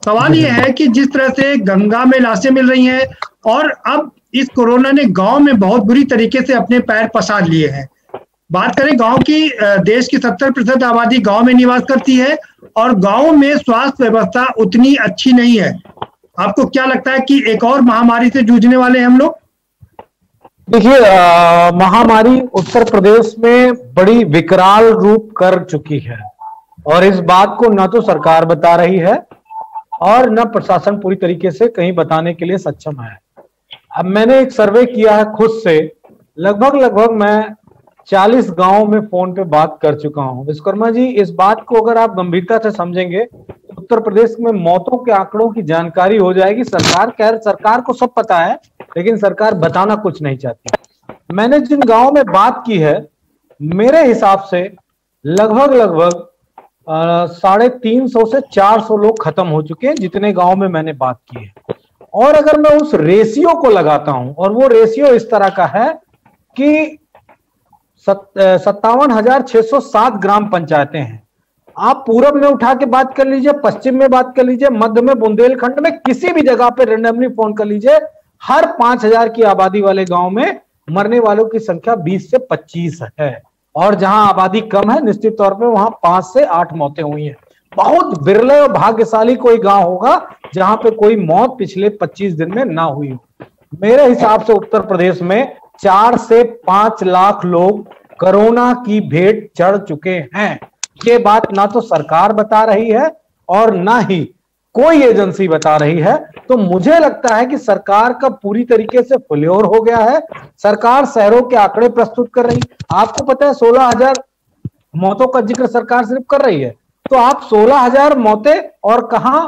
सवाल ये है कि जिस तरह से गंगा में लाशें मिल रही हैं और अब इस कोरोना ने गांव में बहुत बुरी तरीके से अपने पैर पसार लिए हैं। बात करें गांव की, देश की 70% आबादी गांव में निवास करती है और गांव में स्वास्थ्य व्यवस्था उतनी अच्छी नहीं है। आपको क्या लगता है कि एक और महामारी से जूझने वाले हैं हम लोग? देखिए, महामारी उत्तर प्रदेश में बड़ी विकराल रूप कर चुकी है और इस बात को न तो सरकार बता रही है और न प्रशासन पूरी तरीके से कहीं बताने के लिए सक्षम है। अब मैंने एक सर्वे किया है खुद से, लगभग मैं 40 गांव में फोन पे बात कर चुका हूं। विश्वकर्मा जी, इस बात को अगर आप गंभीरता से समझेंगे तो उत्तर प्रदेश में मौतों के आंकड़ों की जानकारी हो जाएगी। सरकार को सब पता है लेकिन सरकार बताना कुछ नहीं चाहती। मैंने जिन गांवों में बात की है, मेरे हिसाब से लगभग 350 से 400 लोग खत्म हो चुके हैं जितने गांव में मैंने बात की है। और अगर मैं उस रेशियो को लगाता हूं, और वो रेशियो इस तरह का है कि 57,607 ग्राम पंचायतें हैं। आप पूरब में उठा के बात कर लीजिए, पश्चिम में बात कर लीजिए, मध्य में, बुंदेलखंड में, किसी भी जगह पे रेंडमली फोन कर लीजिए, हर 5,000 की आबादी वाले गांव में मरने वालों की संख्या 20 से 25 है। और जहां आबादी कम है, निश्चित तौर पे वहां 5 से 8 मौतें हुई हैं। बहुत बिरले और भाग्यशाली कोई गांव होगा जहां पे कोई मौत पिछले 25 दिन में ना हुई हो। मेरे हिसाब से उत्तर प्रदेश में 4 से 5 लाख लोग कोरोना की भेंट चढ़ चुके हैं। ये बात ना तो सरकार बता रही है और ना ही कोई एजेंसी बता रही है। तो मुझे लगता है कि सरकार का पूरी तरीके से फेल्योर हो गया है। सरकार शहरों के आंकड़े प्रस्तुत कर रही, आपको पता है 16,000 मौतों का जिक्र सरकार सिर्फ कर रही है, तो आप 16,000 मौतें और कहां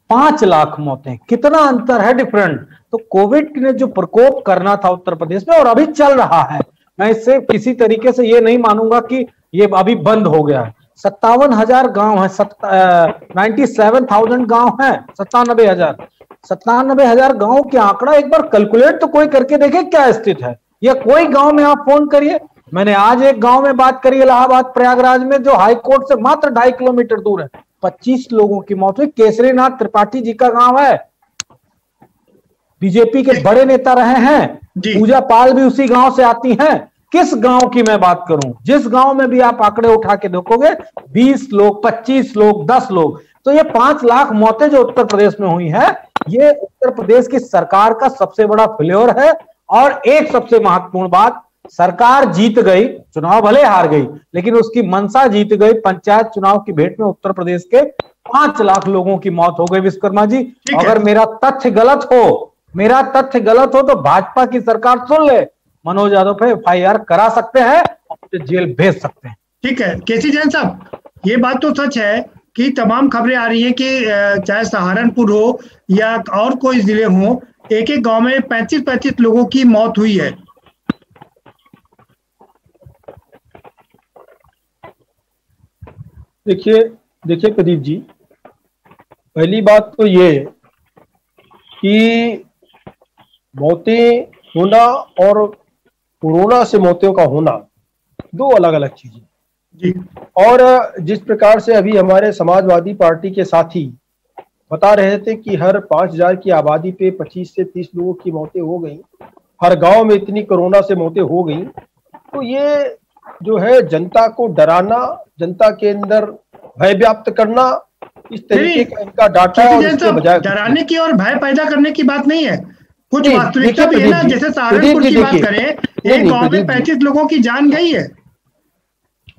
5 लाख मौतें, कितना अंतर है, डिफरेंट। तो कोविड ने जो प्रकोप करना था उत्तर प्रदेश में और अभी चल रहा है, मैं इससे किसी तरीके से ये नहीं मानूंगा कि ये अभी बंद हो गया है। 57,000 गांव है, 97,000 गांव है, 97,000 गांव के आंकड़ा एक बार कैलकुलेट तो कोई करके देखे क्या स्थिति है। या कोई गांव में आप फोन करिए, मैंने आज एक गांव में बात करी इलाहाबाद प्रयागराज में, जो हाई कोर्ट से मात्र 2.5 किलोमीटर दूर है, 25 लोगों की मौत हुई। केसरीनाथ त्रिपाठी जी का गांव है, बीजेपी के बड़े नेता रहे हैं, पूजा पाल भी उसी गांव से आती हैं। किस गांव की मैं बात करूं, जिस गांव में भी आप आंकड़े उठा के देखोगे 20 लोग, 25 लोग, 10 लोग। तो ये 5 लाख मौतें जो उत्तर प्रदेश में हुई है, ये उत्तर प्रदेश की सरकार का सबसे बड़ा फेल्योर है। और एक सबसे महत्वपूर्ण बात, सरकार जीत गई, चुनाव भले हार गई, लेकिन उसकी मंशा जीत गई। पंचायत चुनाव की भेंट में उत्तर प्रदेश के 5 लाख लोगों की मौत हो गई। विश्वकर्मा जी, अगर मेरा तथ्य गलत हो तो भाजपा की सरकार सुन ले, मनोज यादव पे FIR करा सकते हैं और जेल भेज सकते हैं। ठीक है केसी जैन साहब, ये बात तो सच है कि तमाम खबरें आ रही हैं कि चाहे सहारनपुर हो या और कोई जिले हो, एक एक गांव में 35-35 लोगों की मौत हुई है। देखिए प्रदीप जी, पहली बात तो ये है कि मौतें होना और कोरोना से मौतों का होना 2 अलग अलग चीजें जी। और जिस प्रकार से अभी हमारे समाजवादी पार्टी के साथी बता रहे थे कि हर 5000 की आबादी पे 25 से 30 लोगों की मौतें हो गई, हर गांव में इतनी कोरोना से मौतें हो गई, तो ये जो है जनता को डराना, जनता के अंदर भय व्याप्त करना, इस तरीके का इनका डाटा है। और इसके बजाय डराने की और भय पैदा करने की बात नहीं है, कुछ वास्तविकता भी है ना। जैसे सहारनपुर की बात करें, एक गांव में 35 लोगों की जान गई है।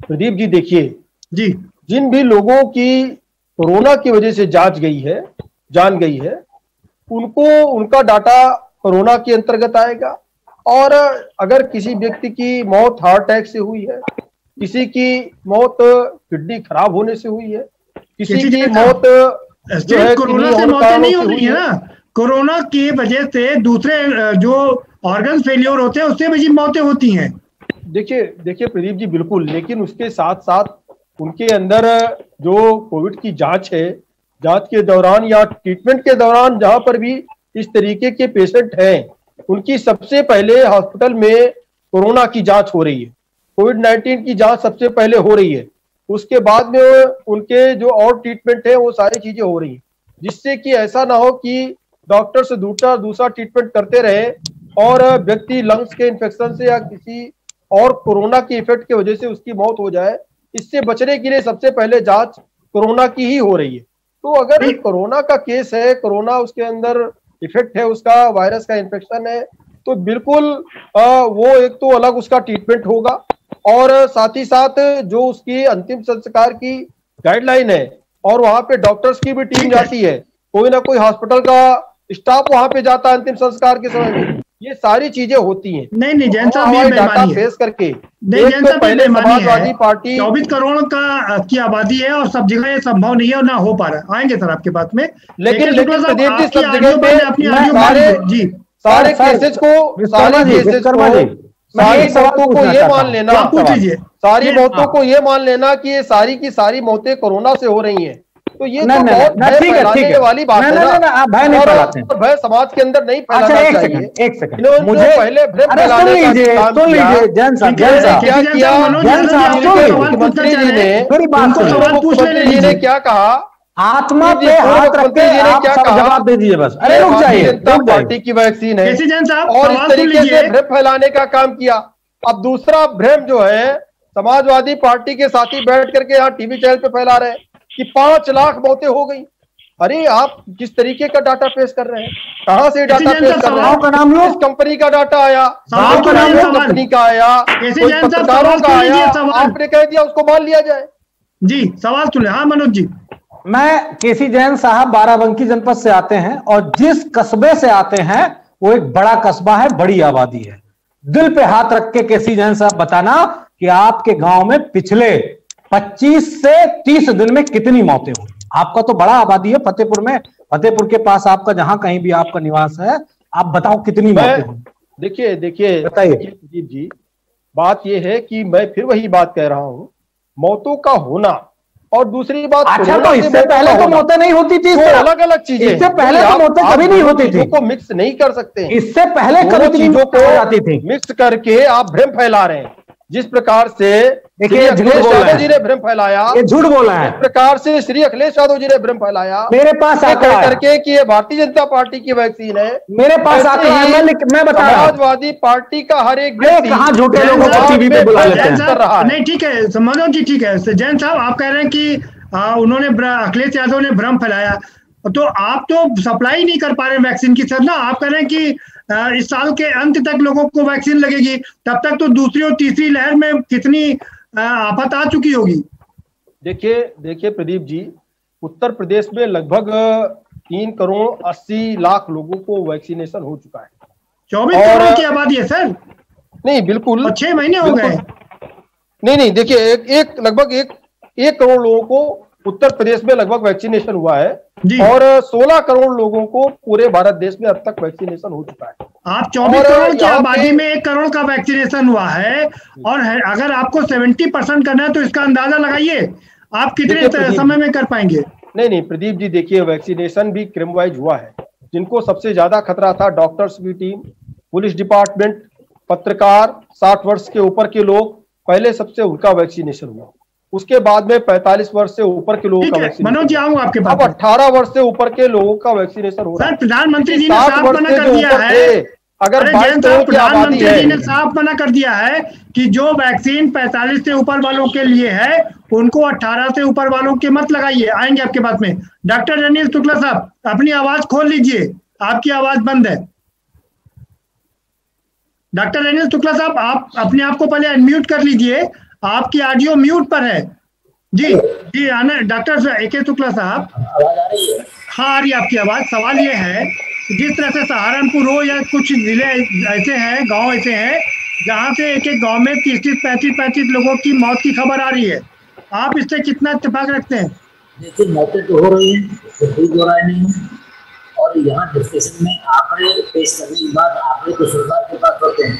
प्रदीप जी देखिए जी, जिन भी लोगों की कोरोना की वजह से जान गई है, उनको उनका डाटा कोरोना के अंतर्गत आएगा। और अगर किसी व्यक्ति की मौत हार्ट अटैक से हुई है, किसी की मौत किडनी खराब होने से हुई है, किसी की मौत जो है कोरोना से मौतें नहीं हो रही है ना, कोरोना की वजह से दूसरे जो ऑर्गन फेलियर होते हैं उससे भी मौतें होती हैं। देखिए प्रदीप जी, बिल्कुल, लेकिन उसके साथ साथ उनके अंदर जो कोविड की जांच है, जांच के दौरान या ट्रीटमेंट के दौरान जहां पर भी इस तरीके के पेशेंट हैं, उनकी सबसे पहले हॉस्पिटल में कोरोना की जांच हो रही है, कोविड-19 की जांच सबसे पहले हो रही है। उसके बाद में उनके जो और ट्रीटमेंट है वो सारी चीजें हो रही है, जिससे कि ऐसा ना हो कि डॉक्टर से दूसरा ट्रीटमेंट करते रहे और व्यक्ति लंग्स के इन्फेक्शन से या किसी और कोरोना के इफेक्ट की वजह से उसकी मौत हो जाए। इससे बचने के लिए सबसे पहले जांच कोरोना की ही हो रही है। तो अगर कोरोना का केस है, कोरोना उसके अंदर इफेक्ट है, उसका वायरस का इन्फेक्शन है, तो बिल्कुल वो एक तो अलग उसका ट्रीटमेंट होगा और साथ ही साथ जो उसकी अंतिम संस्कार की गाइडलाइन है, और वहां पे डॉक्टर्स की भी टीम जाती है, कोई ना कोई हॉस्पिटल का स्टाफ वहां पे जाता है अंतिम संस्कार के समय में। ये सारी चीजें होती हैं। नहीं जैन साहब, ये डाटा फेस करके पहले समाजवादी पार्टी 24 करोड़ की आबादी है और सब जगह ये संभव नहीं है और ना हो पा रहा है। आएंगे सर आपके बात में, लेकिन सब जगह पे सारे केसेस को सारी मौतों को ये मान लेना, सारी मौतों को ये मान लेना कि ये सारी की सारी मौतें कोरोना से हो रही हैं, तो ये तो बहुत भय फैलाने वाली बात है ना। आप भय नहीं फैलाते, भय समाज के अंदर नहीं फैलाना चाहिए। एक सेकंड मुझे पहले भ्रम फैलाने का काम किया। मुख्यमंत्री जी ने क्या कहा, आत्मा पे हाथ रख के आप सब जवाब दे दीजिए बस। अरे रुक जाइए, जनता पार्टी की वैक्सीन है और इस तरीके से भ्रम फैलाने का काम किया। अब दूसरा भ्रम जो है समाजवादी पार्टी के साथी बैठ करके यहाँ टीवी चैनल पे फैला रहे हैं कि 5 लाख मौतें हो गई। अरे आप किस तरीके का डाटा पेश कर रहे हैं, कहां से डाटा पेश कर रहे हैं? किस कंपनी का डाटा आया, कंपनी का आया, पत्रकारों का आया, आपने कह दिया उसको मान लिया जाए। जी सवाल सुने। हाँ मनोज जी। मैं केसी जैन साहब बाराबंकी जनपद से आते हैं और जिस कस्बे से आते हैं वो एक बड़ा कस्बा है, बड़ी आबादी है। दिल पे हाथ रख के केसी जैन साहब बताना कि आपके गांव में पिछले 25 से 30 दिन में कितनी मौतें हुई। आपका तो बड़ा आबादी है फतेहपुर में, फतेहपुर के पास आपका जहां कहीं भी आपका निवास है, आप बताओ कितनी मौतें हुई। देखिए बताइए प्रदीप जी, बात यह है कि मैं फिर वही बात कह रहा हूं, मौतों का होना और दूसरी बात, अच्छा तो इससे पहले तो मौतें नहीं होती थी, अलग अलग चीजें। इससे पहले तो मौतें कभी नहीं होती थी, को मिक्स नहीं कर सकते। इससे पहले कभी चीजों को मिक्स करके आप भ्रम फैला रहे हैं। जिस प्रकार से देखिए, अखिलेश यादव जी ने भ्रम फैलाया, ये झूठ बोला है। जिस प्रकार से श्री अखिलेश यादव जी ने भ्रम फैलाया मेरे पास आंकड़ा है करके कि ये भारतीय जनता पार्टी की वैक्सीन है, मेरे पास आंकड़ा है, मैं बता रहा हूं। समाजवादी पार्टी का हर एक कहां झूठे लोगों को टीवी पे बुला लेते हैं। नहीं ठीक है मनोज जी, ठीक है जैन साहब, आप कह रहे हैं कि उन्होंने अखिलेश यादव ने भ्रम फैलाया, तो आप तो सप्लाई नहीं कर पा रहे वैक्सीन की सर ना। आप कह रहे हैं कि इस साल के अंत तक लोगों को वैक्सीन लगेगी, तब तक तो दूसरी और तीसरी लहर में कितनी आफत आ चुकी होगी। देखिए प्रदीप जी, उत्तर प्रदेश में लगभग 3 करोड़ 80 लाख लोगों को वैक्सीनेशन हो चुका है। 24 करोड़ की आबादी है सर। नहीं बिल्कुल, और 6 महीने हो गए। नहीं देखिए, लगभग एक करोड़ लोगों को उत्तर प्रदेश में लगभग वैक्सीनेशन हुआ है और 16 करोड़ लोगों को पूरे भारत देश में अब तक वैक्सीनेशन हो चुका है। आप 24 करोड़ की आबादी में 1 करोड़ का वैक्सीनेशन हुआ है, और अगर आपको 70% करना है तो इसका अंदाजा लगाइए आप कितने समय में कर पाएंगे। नहीं प्रदीप जी, देखिए वैक्सीनेशन भी क्रम वाइज हुआ है। जिनको सबसे ज्यादा खतरा था, डॉक्टर्स की टीम, पुलिस डिपार्टमेंट, पत्रकार, 60 वर्ष के ऊपर के लोग, पहले सबसे उनका वैक्सीनेशन हुआ। उसके बाद में 45 वर्ष से ऊपर के लोगों का वैक्सीनेशन। मनोज जी आऊंगा आपके पास। अब 18 वर्ष से ऊपर के लोगों का वैक्सीनेशन हो रहा है। प्रधानमंत्री जी ने साफ मना कर दिया है, अगर प्रधानमंत्री जी ने साफ मना कर दिया है कि जो वैक्सीन 45 से ऊपर वालों के लिए है उनको 18 से ऊपर वालों के मत लगाइए। आएंगे आपके पास में। डॉक्टर रनील शुक्ला साहब, अपनी आवाज खोल लीजिए, आपकी आवाज बंद है। डॉक्टर रनील शुक्ला साहब, आप अपने आप को पहले अनम्यूट कर लीजिए, आपकी ऑडियो म्यूट पर है। जी आना डॉक्टर AK शुक्ला साहब। हाँ आ रही है आपकी आवाज। सवाल ये है, जिस तरह से सहारनपुर हो या कुछ जिले ऐसे हैं, गांव ऐसे हैं जहां से एक गांव में 30-35 लोगों की मौत की खबर आ रही है, आप इससे कितना इत्तेफाक रखते हैं? देखिए, मौतें तो हो रही है, तो कोई दो राय नहीं है। और यहाँ डिस्कशन में आंकड़े पेश करने के बाद आंकड़े तो सरकार के पास होते हैं।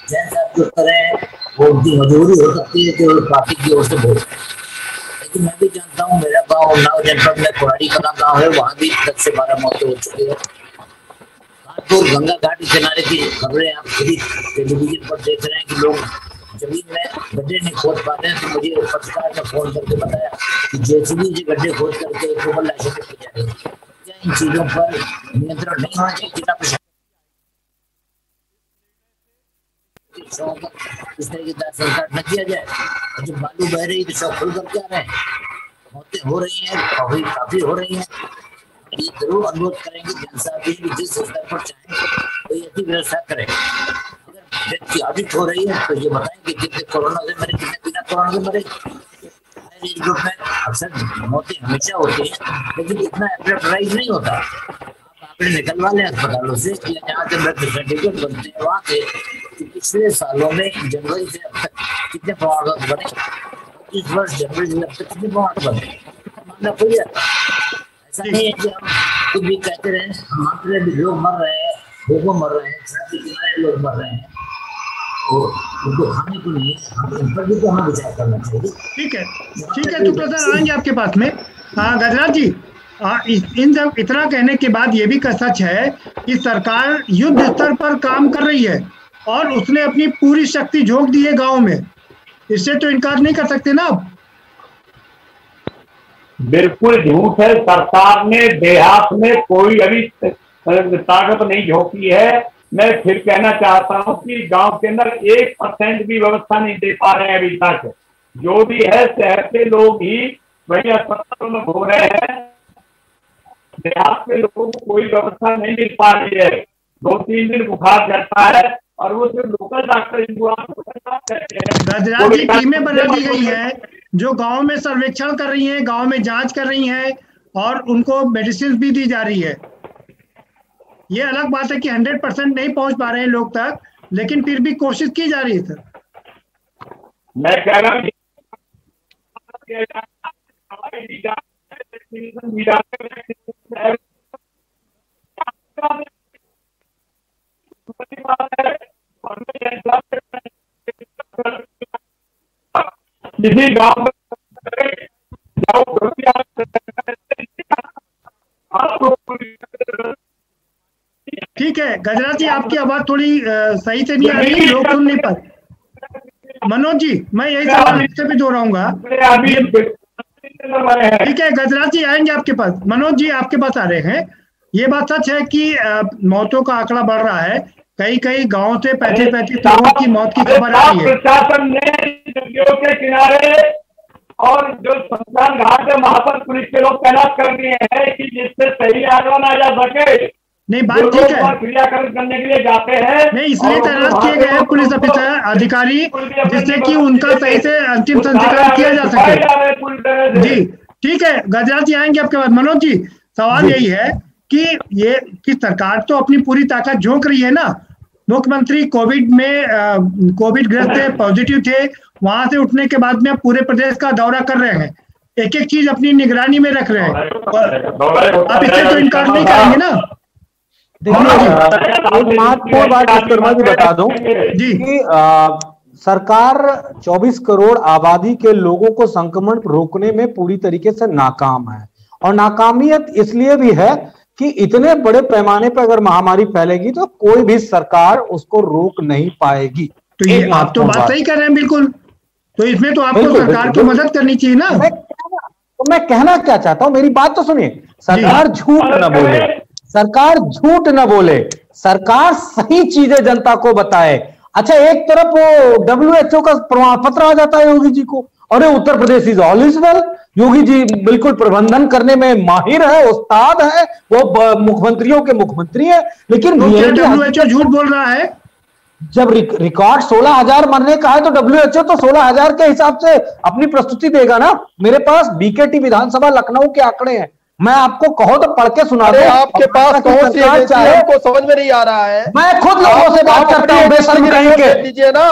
जैन साहब जो करें वो उनकी मजबूरी हो सकती है जो पार्टी की ओर से बोल, लेकिन मैं भी जानता हूँ मेरा गाँव उन्नाव जनपद में कुराड़ी कला गाँव है, वहाँ भी 10 से 12 मौतें हो चुकी है। कानपुर गंगा घाट के किनारे की खबरें आप खुद ही टेलीविजन पर देख रहे हैं कि लोग जमीन में गड्ढे नहीं खोद पाते हैं। तो मुझे पत्रकार ने फोन करके बताया कि JCB से गड्ढे खोद करके ट्यूबवेल लाइसेंस की जा रही है। क्या इन चीजों पर नियंत्रण नहीं होना चाहिए? जिला प्रशासन इस तरीके का सरकार न किया जाए। जब बालू बह रही तो शौक खुल करके आ रहे हैं, मौतें हो रही हैं, काफी हो रही हैं। ये जरूर अनुरोध करेंगे जन साहब जी जिस स्तर पर चाहें कोई ऐसी व्यवस्था करें। अगर व्यक्ति ऑडिट हो रही है तो ये बताएं कि कितने कोरोना से मरे, कितने बिना कोरोना से मरे। इस ग्रुप में अक्सर मौतें हमेशा होती है, लेकिन इतना एप्रेटराइज नहीं होता। आंकड़े निकलवा लें अस्पतालों से या जहाँ से बर्थ सर्टिफिकेट बनते हैं वहाँ से पिछले सालों में जनवरी से अब तक कितने प्रमाण पत्र बने, इस वर्ष जनवरी से अब तक कितने प्रमाण बने, मामला खुल जाता है। ऐसा नहीं है कि हम कुछ भी कहते रहे, हम आंकड़े लोग मर रहे हैं, भूखों मर रहे हैं, सड़क के किनारे लोग मर रहे हैं, तो उनको खाने को नहीं है, इन पर भी तो हमें विचार करना चाहिए। ठीक है शुक्ला सर, आएंगे आपके पास में। गजराज जी, इन सब इतना कहने के बाद ये भी सच है कि सरकार युद्ध स्तर पर काम कर रही है और उसने अपनी पूरी शक्ति झोंक दी है गांव में, इससे तो इनकार नहीं कर सकते ना आप। बिल्कुल झूठ है। सरकार ने देहात में कोई अभी ताकत नहीं झोंकी है। मैं फिर कहना चाहता हूं कि गांव के अंदर 1% भी व्यवस्था नहीं दे पा रहे हैं अभी तक। जो भी है शहर के लोग ही वही अस्पतालों में घूम रहे हैं, देहात के लोगों को कोई व्यवस्था नहीं मिल पा रही है। 2-3 दिन बुखार चढ़ता है और वो सिर्फ लोकल डॉक्टर गजराज जी टीमें बना दी गई है जो गांव में सर्वेक्षण कर रही हैं, गांव में जांच कर रही हैं और उनको मेडिसिन भी दी जा रही है। ये अलग बात है कि 100% नहीं पहुंच पा रहे हैं लोग तक, लेकिन फिर भी कोशिश की जा रही है सर। मैं कह रहा हूँ किसी गांव में ठीक है गजराज जी, आपकी आवाज थोड़ी सही से नहीं आ रही, लोग सुन नहीं पाते। मनोज जी, मैं यही सवाल इससे भी दोहराऊंगा। ठीक है, गजराज जी आएंगे आपके पास। मनोज जी आपके पास आ रहे हैं। ये बात सच है कि मौतों का आंकड़ा बढ़ रहा है, कई कई गांव से 35 लोगों की मौत की खबर आ रही है। प्रशासन ने नदियों के किनारे और जो शमशान घाट है वहां पर पुलिस के लोग तैनात कर दिए हैं कि जिससे सही आगे ना जा सके। नहीं, बात ठीक है, क्रियाकर्म करने के लिए जाते हैं। नहीं, इसलिए तैनात किए गए हैं पुलिस ऑफिसर अधिकारी, जिससे कि उनका सही से अंतिम संस्कार किया जा सके। जी ठीक है, गजराज जी आएंगे आपके बाद। मनोज जी, सवाल यही है कि सरकार तो अपनी पूरी ताकत झोंक रही है ना। मुख्यमंत्री कोविड ग्रस्त थे, पॉजिटिव थे, वहां से उठने के बाद में पूरे प्रदेश का दौरा कर रहे हैं, एक एक चीज अपनी निगरानी में रख रहे हैं। आप इससे तो इनकार नहीं करेंगे ना। एक महत्वपूर्ण बात विश्वकर्मा जी बता दूं कि सरकार 24 करोड़ आबादी के लोगों को संक्रमण रोकने में पूरी तरीके से नाकाम है, और नाकामियत इसलिए भी है कि इतने बड़े पैमाने पर अगर महामारी फैलेगी तो कोई भी सरकार उसको रोक नहीं पाएगी। तो ये आप तो बात सही कर रहे हैं बिल्कुल। तो इसमें तो आपको सरकार की मदद करनी चाहिए ना। तो मैं कहना क्या चाहता हूं, मेरी बात तो सुनिए। सरकार झूठ न बोले, सरकार झूठ न बोले, सरकार सही चीजें जनता को बताए। अच्छा, एक तरफ वो WHO का प्रमाण पत्र आ जाता है योगी जी को, और Uttar Pradesh is all is well. Yogi ji बिल्कुल प्रबंधन करने में माहिर है, उस्ताद है, वो मुख्यमंत्रियों के मुख्यमंत्री है। लेकिन WHO झूठ बोल रहा है। जब रिकॉर्ड 16,000 मरने का है तो WHO तो 16,000 के हिसाब से अपनी प्रस्तुति देगा ना। मेरे पास BKT विधानसभा लखनऊ के आंकड़े हैं, मैं आपको कहो तो पढ़ के सुना दूं। आपके पास कौन सी हमको समझ में नहीं आ रहा है। मैं खुद लोगों से बात करता हूँ, बेशर्म कहेंगे। दीजिए ना,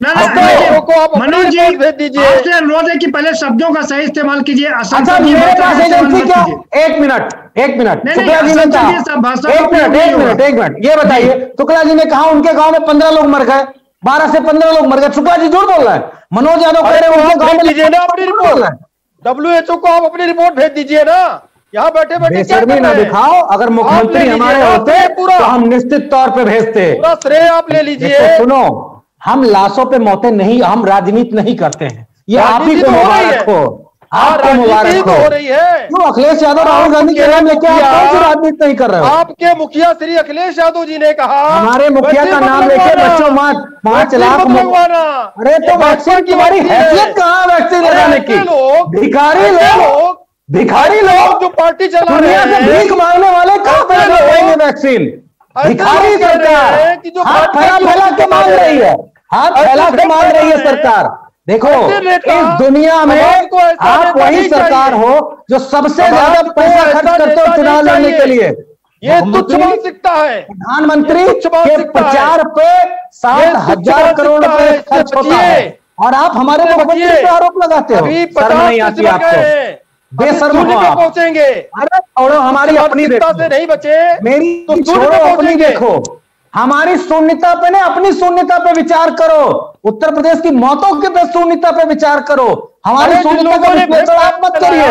मनोज जी भेज दीजिए। आपसे अनुरोध है कि पहले शब्दों का सही इस्तेमाल कीजिए। अच्छा, मेरे पास एजेंसी क्या? एक मिनट शुक्ला जी ने कहा, एक मिनट ये बताइए, शुक्ला जी ने कहा उनके गांव में 15 लोग मर गए, 12 से 15 लोग मर गए। शुक्ला जी झूठ बोल रहे हैं। मनोज यादव कह रहे हैं उनके गांव में दीजिए ना अपनी रिपोर्ट। WHO को आप अपनी रिपोर्ट भेज दीजिए ना। यहाँ बैठे बेशर्मी ना दिखाओ। अगर मुख्यमंत्री हमारे होते तो हम निश्चित तौर पे भेजते। पूरा श्रेय आप ले लीजिए। सुनो, हम लाशों पे मौतें नहीं, हम राजनीति नहीं करते हैं। ये आप ही को मुबारक हो, आपको मुबारक हो रही है। क्यों अखिलेश यादव राहुल गांधी के नाम लेके आप कौन सी राजनीति नहीं कर रहे हो? आपके मुखिया श्री अखिलेश यादव जी ने कहा हमारे मुखिया का नाम लेके बच्चों 5 लाख। अरे तो वैक्सीन की हमारी हैसियत कहाँ वैक्सीन लगाने की? भिखारी लोग जो पार्टी चला रहे हैं, भीख मांगने वाले कहाँ पे लगाएंगे वैक्सीन? भिखारी सरकार हाथ फैला के मांग रही है, हाथ फैला के मांग रही है सरकार। देखो, इस दुनिया में आप वही सरकार हो जो सबसे ज्यादा पैसा खर्च करते हो चुनाव लड़ने के लिए। ये तुच्छ मानसिकता है। प्रधानमंत्री के प्रचार पे 7,000 करोड़ रुपए खर्च होता है, और आप हमारे मुख्यमंत्री पे आरोप लगाते हो। शर्म नहीं आती आपको? बेशर्म पहुंचेंगे। अरे छोड़ो, हमारी अपनी से नहीं बचे, मेरी छोड़ो, अपनी देखो। हमारी शून्यता पे नहीं, अपनी शून्यता पे विचार करो। उत्तर प्रदेश की मौतों के शून्यता पे विचार करो। हमारी शून्यता का विश्लेषण आप मत करिए।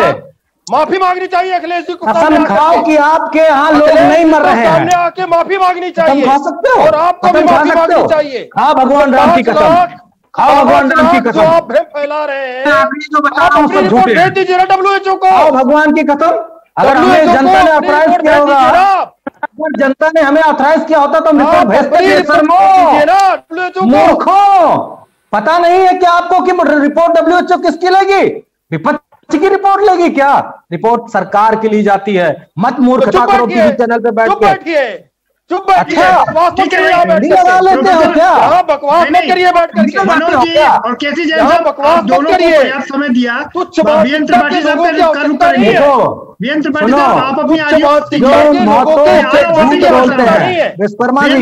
माफी मांगनी चाहिए अखिलेश जी को। कसम खाओ कि आपके यहाँ लोग नहीं मर रहे हैं। सामने आके माफी मांगनी चाहिए। खा सकते हो, और आपको भी माफी मांगनी चाहिए। हाँ, भगवान राम की कसम, खाओ भगवान राम की कसम। आप फैला रहे हैं, जो बता रहा हूँ सब झूठे। भेज दीजिए ना WHO को। खाओ भगवान की कसम। अगर हमें जनता ने ऑथराइज किया होगा, अगर जनता ने हमें ऑथराइज किया होता तो रिपोर्ट भेजते। मूर्खों, पता नहीं है क्या आपको कि रिपोर्ट WHO किसकी लेगी? विपक्ष की रिपोर्ट लेगी क्या? रिपोर्ट सरकार की ली जाती है। मत मूर्खता करो टीवी चैनल पे बैठ के। चुप बैठिए, बकवास मत करिए। लगा लेते हो क्या? बकवास मत करिए बैठ करके। मनोज जी और केसी जैन साहब बकवास दोनों को पर्याप्त समय दिया। वीरेंद्र त्रिपाठी साहब पे रुक करेंगे। वीरेंद्र त्रिपाठी साहब, आप अपनी ऑडियो विश्वकर्मा जी,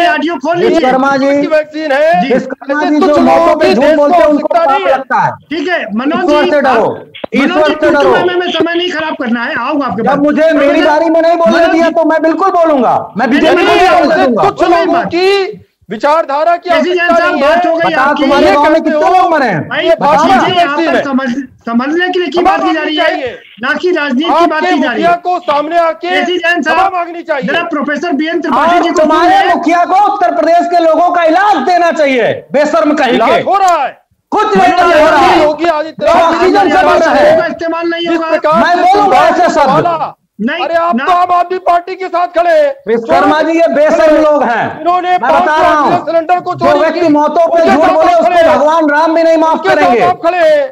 ऑडियो खोल लीजिए। विश्वकर्मा जी, वैक्सीन है, विश्वकर्मा जी जो मौतों पे झूठ बोलते हैं उनको पाप लगता है। ठीक है मनोज जी, से डरो, ईश्वर से डरो। में समय नहीं खराब करना है, आऊंगा आपके पास। जब मुझे मेरी बारी में नहीं बोलने दिया तो मैं बिल्कुल बोलूंगा। मैं बीजेपी कुछ लोगों की विचारधारा की बात हो गई आपकी, तुम्हारे गांव में कितने लोग मरे हैं? समझने के लिए की बात की जा रही है, ना कि राजनीति की बात की जा रही है। को सामने आके क्षमा मांगनी चाहिए। जरा प्रोफेसर बीएन त्रिपाठी जी को, तुम्हारे मुखिया को उत्तर प्रदेश के लोगों का इलाज देना चाहिए, बेशर्म कहीं के। हो रहा है, कुछ नहीं हो रहा है, योगी ऑक्सीजन से मर रहे हैं, इस्तेमाल नहीं होगा। मैं बोलूंगा ऐसे शब्द नहीं। अरे आप तो आम आदमी पार्टी के साथ खड़े हैं। विश्वकर्मा जी ये बेशर्म लोग हैं, इन्होंने मैं बता रहा हूँ। सिलेंडर को जो व्यक्ति मौतों पे झूठ बोले उसको भगवान राम भी नहीं माफ करेंगे। आप खड़े हैं,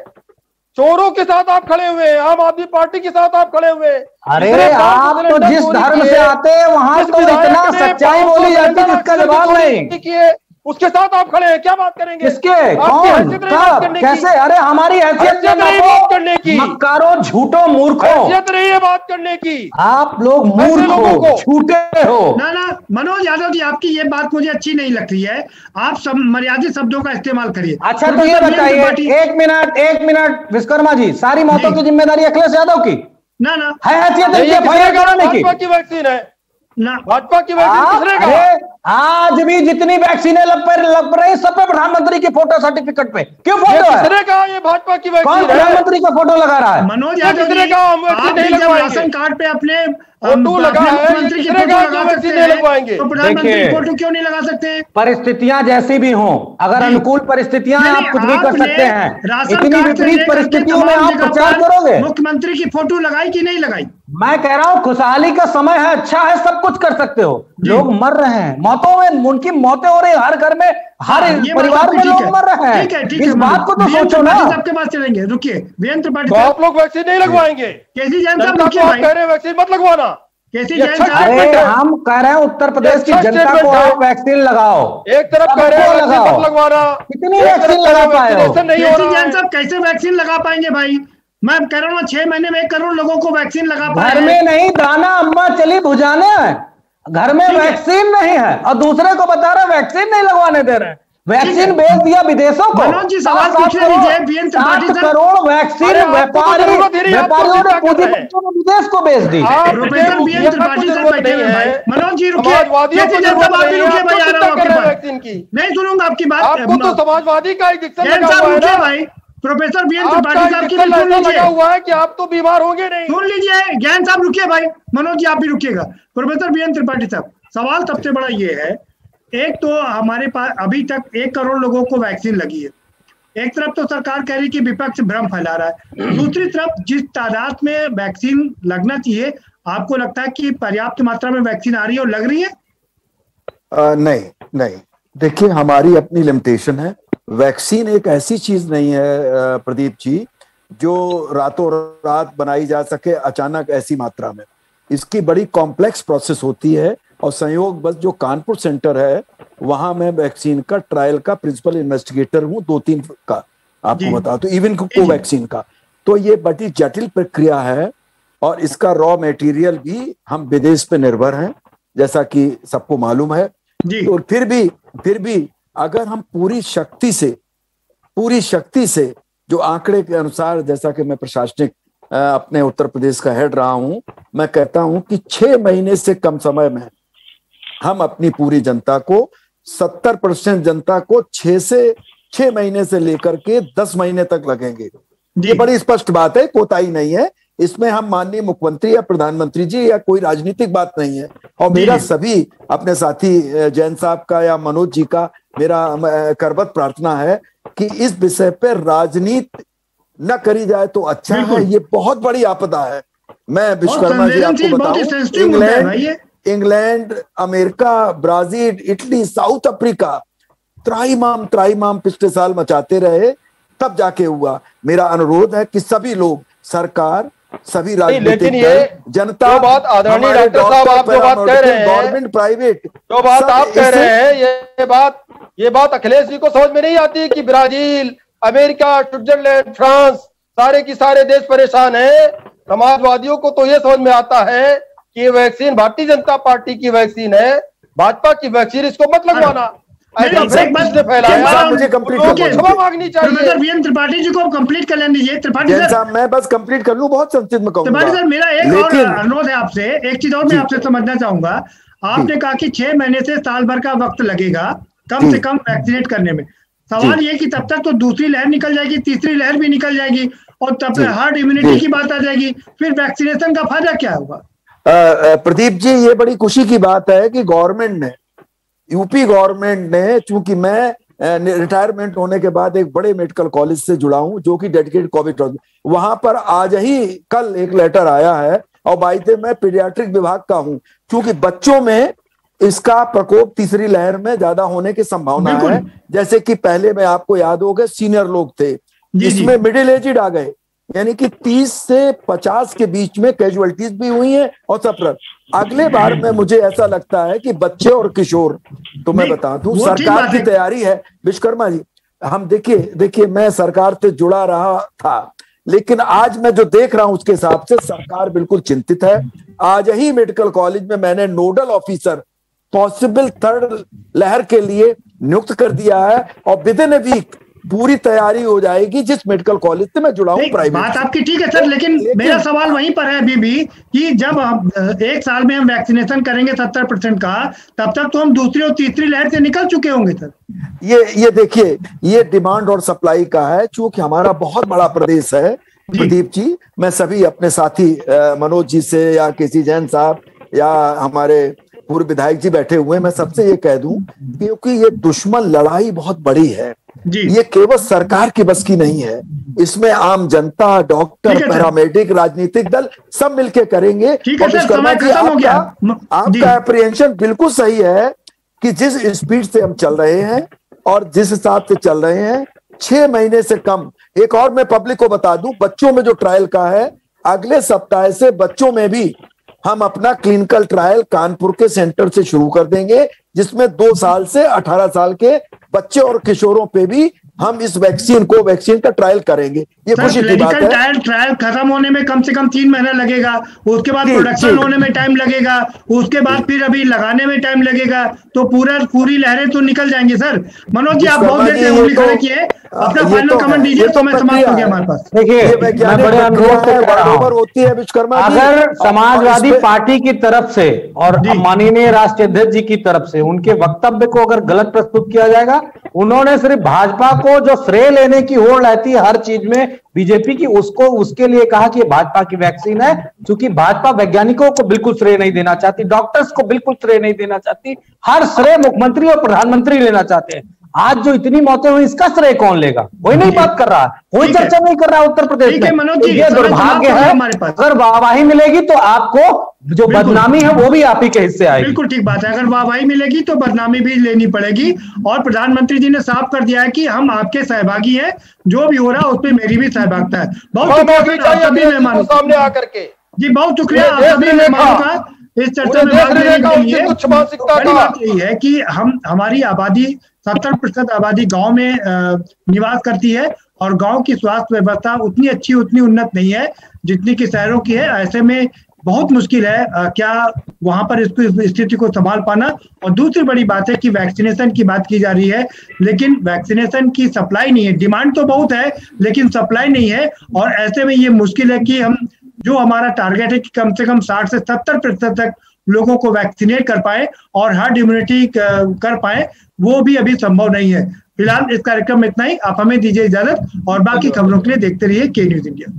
चोरों के साथ आप खड़े हुए, आम आदमी पार्टी के साथ आप खड़े हुए। अरे आप तो जिस धर्म से आते हैं वहां तो इतना सच्चाई बोली जाती है जिसका जवाब नहीं, उसके साथ आप खड़े हैं, क्या बात करेंगे? किसके, कौन, कब, कैसे? अरे हमारी हैसियत नहीं बात करने की, मक्कारों, झूठों, मूर्खों, हैसियत नहीं है बात करने की। आप लोग मूर्ख हो, झूठे हो। ना मनोज यादव जी, आपकी ये बात मुझे अच्छी नहीं लगती है। आप मर्यादित शब्दों का इस्तेमाल करिए। अच्छा तो ये बताइए, एक मिनट विश्वकर्मा जी, सारी मौतों की जिम्मेदारी अखिलेश यादव की ना है? हैसियत भाजपा की वैक्सीन है ना, भाजपा की वैक्सीन। आज भी जितनी वैक्सीनें लग रही सब पे प्रधानमंत्री की फोटो सर्टिफिकेट पे क्यों फोटो है? ये भाजपा की वैक्सीन, कौन प्रधानमंत्री का फोटो लगा रहा है? मनोज यादव जी, आप जब राशन कार्ड पे अपने मुख्यमंत्री की फोटो लगा सकते हैं तो प्रधानमंत्री की फोटो क्यों नहीं लगा सकते? परिस्थितियां जैसी भी हों, अगर अनुकूल परिस्थितियां आप कुछ भी कर सकते हैं, इतनी विपरीत परिस्थितियों में आप प्रचार करोगे? मुख्यमंत्री की फोटो लगाई कि नहीं लगाई? मैं कह रहा हूँ खुशहाली का समय है, अच्छा है, सब कुछ कर सकते हो। लोग मर रहे हैं, मौतों में उनकी मौतें हो रही, हर घर में, हर परिवार में लोग मर रहे हैं। इस बात को तो सोचो ना। सबके पास चलेंगे, रुकिए वीरेंद्र त्रिपाठी साहब, आप लोग वैक्सीन नहीं लगवाएंगे? केसी जैन साहब रुकिए भाई, कह रहे हैं वैक्सीन मत लगवाना। केसी जैन साहब, अरे हम कह रहे हैं उत्तर प्रदेश की जनता को आप वैक्सीन लगाओ। एक तरफ कह रहे हैं मत लगवाना, कितनी वैक्सीन लगा पाए हो? केसी जैन साहब कैसे वैक्सीन लगा पाएंगे भाई? मैं कह रहा हूँ 6 महीने में 1 करोड़ लोगों को वैक्सीन लगा पाए। घर में नहीं, दाना अम्मा चली भुजाने, घर में वैक्सीन नहीं है और दूसरे को बता रहे वैक्सीन नहीं लगवाने दे रहे। वैक्सीन भेज दिया विदेशों को। मनोज जी सवाल पूछने दीजिए। 7 करोड़ वैक्सीन व्यापारियों ने पूंजी विदेश को भेज दी। प्रोफेसर बीएन त्रिपाठी साहब बैठे हैं भाई। मनोज जी रुकिए, नहीं सुनूंगा आपकी बात। आपको तो समाजवादी का भाई प्रोफेसर बीएन त्रिपाठी साहब की लगा हुआ है कि आप तो बीमार होंगे नहीं। सुन लीजिए ज्ञान साहब, रुकिए भाई। मनोज जी आप भी रुकिएगा। प्रोफेसर बीएन त्रिपाठी साहब, सवाल सबसे बड़ा ये है, एक तो हमारे पास अभी तक 1 करोड़ लोगों को वैक्सीन लगी है। एक तरफ तो सरकार कह रही कि विपक्ष भ्रम फैला रहा है, दूसरी तरफ जिस तादाद में वैक्सीन लगना चाहिए, आपको लगता है कि पर्याप्त मात्रा में वैक्सीन आ रही है और लग रही है? नहीं, देखिए हमारी अपनी लिमिटेशन है। वैक्सीन एक ऐसी चीज नहीं है प्रदीप जी जो रातों रात बनाई जा सके अचानक ऐसी मात्रा में। इसकी बड़ी कॉम्प्लेक्स प्रोसेस होती है और संयोग बस जो कानपुर सेंटर है वहां मैं वैक्सीन का ट्रायल का प्रिंसिपल इन्वेस्टिगेटर हूं, 2-3 का आपको बता तो इवन कोवैक्सीन का। तो ये बड़ी जटिल प्रक्रिया है और इसका रॉ मटेरियल भी हम विदेश पे निर्भर हैं, जैसा कि सबको मालूम है। तो फिर भी अगर हम पूरी शक्ति से जो आंकड़े के अनुसार, जैसा कि मैं प्रशासनिक अपने उत्तर प्रदेश का हेड रहा हूं, मैं कहता हूं कि 6 महीने से कम समय में हम अपनी पूरी जनता को 70% जनता को 6 महीने से लेकर के 10 महीने तक लगेंगे। ये बड़ी स्पष्ट बात है, कोताही नहीं है इसमें। हम माननीय मुख्यमंत्री या प्रधानमंत्री जी या कोई राजनीतिक बात नहीं है। और मेरा सभी अपने साथी जैन साहब का या मनोज जी का मेरा करबद्ध प्रार्थना है कि इस विषय पर राजनीति न करी जाए तो अच्छा है। ये बहुत बड़ी आपदा है। मैं विश्वकर्मा जी आपको बताऊं, England, America, Brazil, Italy, South Africa त्राहिमाम पिछले साल मचाते रहे, तब जाके हुआ। मेरा अनुरोध है कि सभी लोग, सरकार, सभी राजनीतिक दल, जनता, जो बात आदरणीय डॉक्टर साहब आप जो बात कह रहे हैं, गवर्नमेंट, प्राइवेट, जो बात आप कह रहे हैं, ये बात अखिलेश जी को समझ में नहीं आती कि ब्राजील, अमेरिका, स्विट्जरलैंड, फ्रांस, सारे की सारे देश परेशान है। समाजवादियों को तो ये समझ में आता है कि ये वैक्सीन भारतीय जनता पार्टी की वैक्सीन है, भाजपा की वैक्सीन, इसको मत लगवाना। मुझे कंप्लीट मांगनी चाहिए। वीएन त्रिपाठी जी को कंप्लीट कर लेने दीजिए। त्रिपाठी साहब मैं बस कंप्लीट कर लूं, बहुत संक्षिप्त में कहूंगा। त्रिपाठी सर मेरा एक और अनुरोध है आपसे, एक चीज और मैं आपसे समझना चाहूंगा। आपने कहा कि 6 महीने से साल भर का वक्त लगेगा कम से कम वैक्सीनेट करने में। सवाल ये कि तब तक तो दूसरी लहर निकल जाएगी, तीसरी लहर भी निकल जाएगी और तब हार्ड इम्यूनिटी की बात आ जाएगी, फिर वैक्सीनेशन का फायदा क्या होगा? प्रदीप जी, ये बड़ी खुशी की बात है कि गवर्नमेंट ने, यूपी गवर्नमेंट ने, चूंकि मैं रिटायरमेंट होने के बाद एक बड़े मेडिकल कॉलेज से जुड़ा हूं जो कि डेडिकेटेड कोविड, वहां पर आज ही कल एक लेटर आया है और बाइते मैं पीडियाट्रिक विभाग का हूं, क्योंकि बच्चों में इसका प्रकोप तीसरी लहर में ज्यादा होने की संभावना है। जैसे कि पहले में आपको याद होगा सीनियर लोग थे, इसमें मिडिल एजिड आ गए, यानी कि 30 से 50 के बीच में कैजुअलिटीज भी हुई हैं और सफर। अगले बार में मुझे ऐसा लगता है कि बच्चे और किशोर, तो मैं बता दूं सरकार की तैयारी है। विश्वकर्मा जी, हम देखिए मैं सरकार से जुड़ा रहा था, लेकिन आज मैं जो देख रहा हूं उसके हिसाब से सरकार बिल्कुल चिंतित है। आज ही मेडिकल कॉलेज में मैंने नोडल ऑफिसर पॉसिबल थर्ड लहर के लिए नियुक्त कर दिया है और विद इन ए वीक पूरी तैयारी हो जाएगी जिस मेडिकल कॉलेज से मैं जुड़ा हूं प्राइवेट। बात आपकी ठीक है सर, लेकिन मेरा सवाल वहीं पर है अभी भी कि जब हम 1 साल में हम वैक्सीनेशन करेंगे 70% का, तब तक तो हम दूसरी और तीसरी लहर से निकल चुके होंगे सर। ये देखिए, ये डिमांड और सप्लाई का है, चूंकि हमारा बहुत बड़ा प्रदेश है प्रदीप जी। मैं सभी अपने साथी मनोज जी से या केसी जैन साहब या हमारे पूर्व विधायक जी बैठे हुए, मैं सबसे ये कह दूं क्योंकि ये दुश्मन लड़ाई बहुत बड़ी है, ये केवल सरकार की बस की नहीं है, इसमें आम जनता, डॉक्टर, पैरामेडिक, राजनीतिक दल सब मिलके करेंगे। आपका अप्रीहेंशन बिल्कुल सही है कि जिस स्पीड से हम चल रहे हैं और जिस हिसाब से चल रहे हैं, 6 महीने से कम। एक और मैं पब्लिक को बता दूं, बच्चों में जो ट्रायल का है, अगले सप्ताह से बच्चों में भी हम अपना क्लिनिकल ट्रायल कानपुर के सेंटर से शुरू कर देंगे, जिसमें 2 साल से 18 साल के बच्चे और किशोरों पे भी हम इस वैक्सीन का ट्रायल करेंगे। ये खुशी की बात है। ट्रायल खत्म होने में कम से कम 3 महीना लगेगा, उसके बाद प्रोडक्शन होने में टाइम लगेगा, उसके बाद फिर अभी लगाने में टाइम लगेगा, तो पूरी लहरें तो निकल जाएंगी सर। मनोज जी, आप बहुत देर से उंगली खड़े किए, अपना फाइनल कमेंट दीजिए तो मैं समाप्त हो गया हमारे पास। देखिए, मैं बड़े अनुरोध से कह रहा हूं, अगर समाजवादी पार्टी की तरफ से और माननीय राष्ट्रीय अध्यक्ष जी की तरफ से उनके वक्तव्य को अगर गलत प्रस्तुत किया जाएगा, उन्होंने सिर्फ भाजपा को जो श्रेय लेने की होड़ रहती है हर चीज में बीजेपी की, उसके लिए कहा कि भाजपा की वैक्सीन है, क्योंकि भाजपा वैज्ञानिकों को बिल्कुल श्रेय नहीं देना चाहती, डॉक्टर्स को बिल्कुल श्रेय नहीं देना चाहती, हर श्रेय मुख्यमंत्री और प्रधानमंत्री लेना चाहते हैं। आज जो इतनी मौतें हुई, इसका श्रेय कौन लेगा? कोई नहीं बात कर रहा, कोई चर्चा नहीं कर रहा उत्तर प्रदेश में। तो ये दुर्भाग्य है, अगर वाहवाही मिलेगी तो आपको जो बदनामी है वो भी आप ही के हिस्से आएगी। बिल्कुल ठीक बात है, अगर वाहवाही मिलेगी तो बदनामी भी लेनी पड़ेगी। और प्रधानमंत्री जी ने साफ कर दिया है कि हम आपके सहभागी हैं, जो भी हो रहा है उसमें मेरी भी सहभागिता है। बहुत सभी मेहमानों सामने आकर के जी, बहुत शुक्रिया आप सभी मेहमानों का इस चर्चा में भाग लेने के लिए। बड़ी बात यही है कि हमारी आबादी 70% आबादी गांव में निवास करती है और गांव की स्वास्थ्य व्यवस्था उतनी अच्छी, उतनी उन्नत नहीं है जितनी कि शहरों की है। ऐसे में बहुत मुश्किल है क्या वहां पर इस स्थिति को संभाल पाना। और दूसरी बड़ी बात है कि वैक्सीनेशन की बात की जा रही है, लेकिन वैक्सीनेशन की सप्लाई नहीं है। डिमांड तो बहुत है लेकिन सप्लाई नहीं है, और ऐसे में ये मुश्किल है कि हम जो हमारा टारगेट है कि कम से कम 60 से 70% तक लोगों को वैक्सीनेट कर पाए और हर्ड इम्यूनिटी कर पाए, वो भी अभी संभव नहीं है। फिलहाल इस कार्यक्रम में इतना ही। आप हमें दीजिए इजाजत और बाकी खबरों के लिए देखते रहिए के न्यूज़ इंडिया।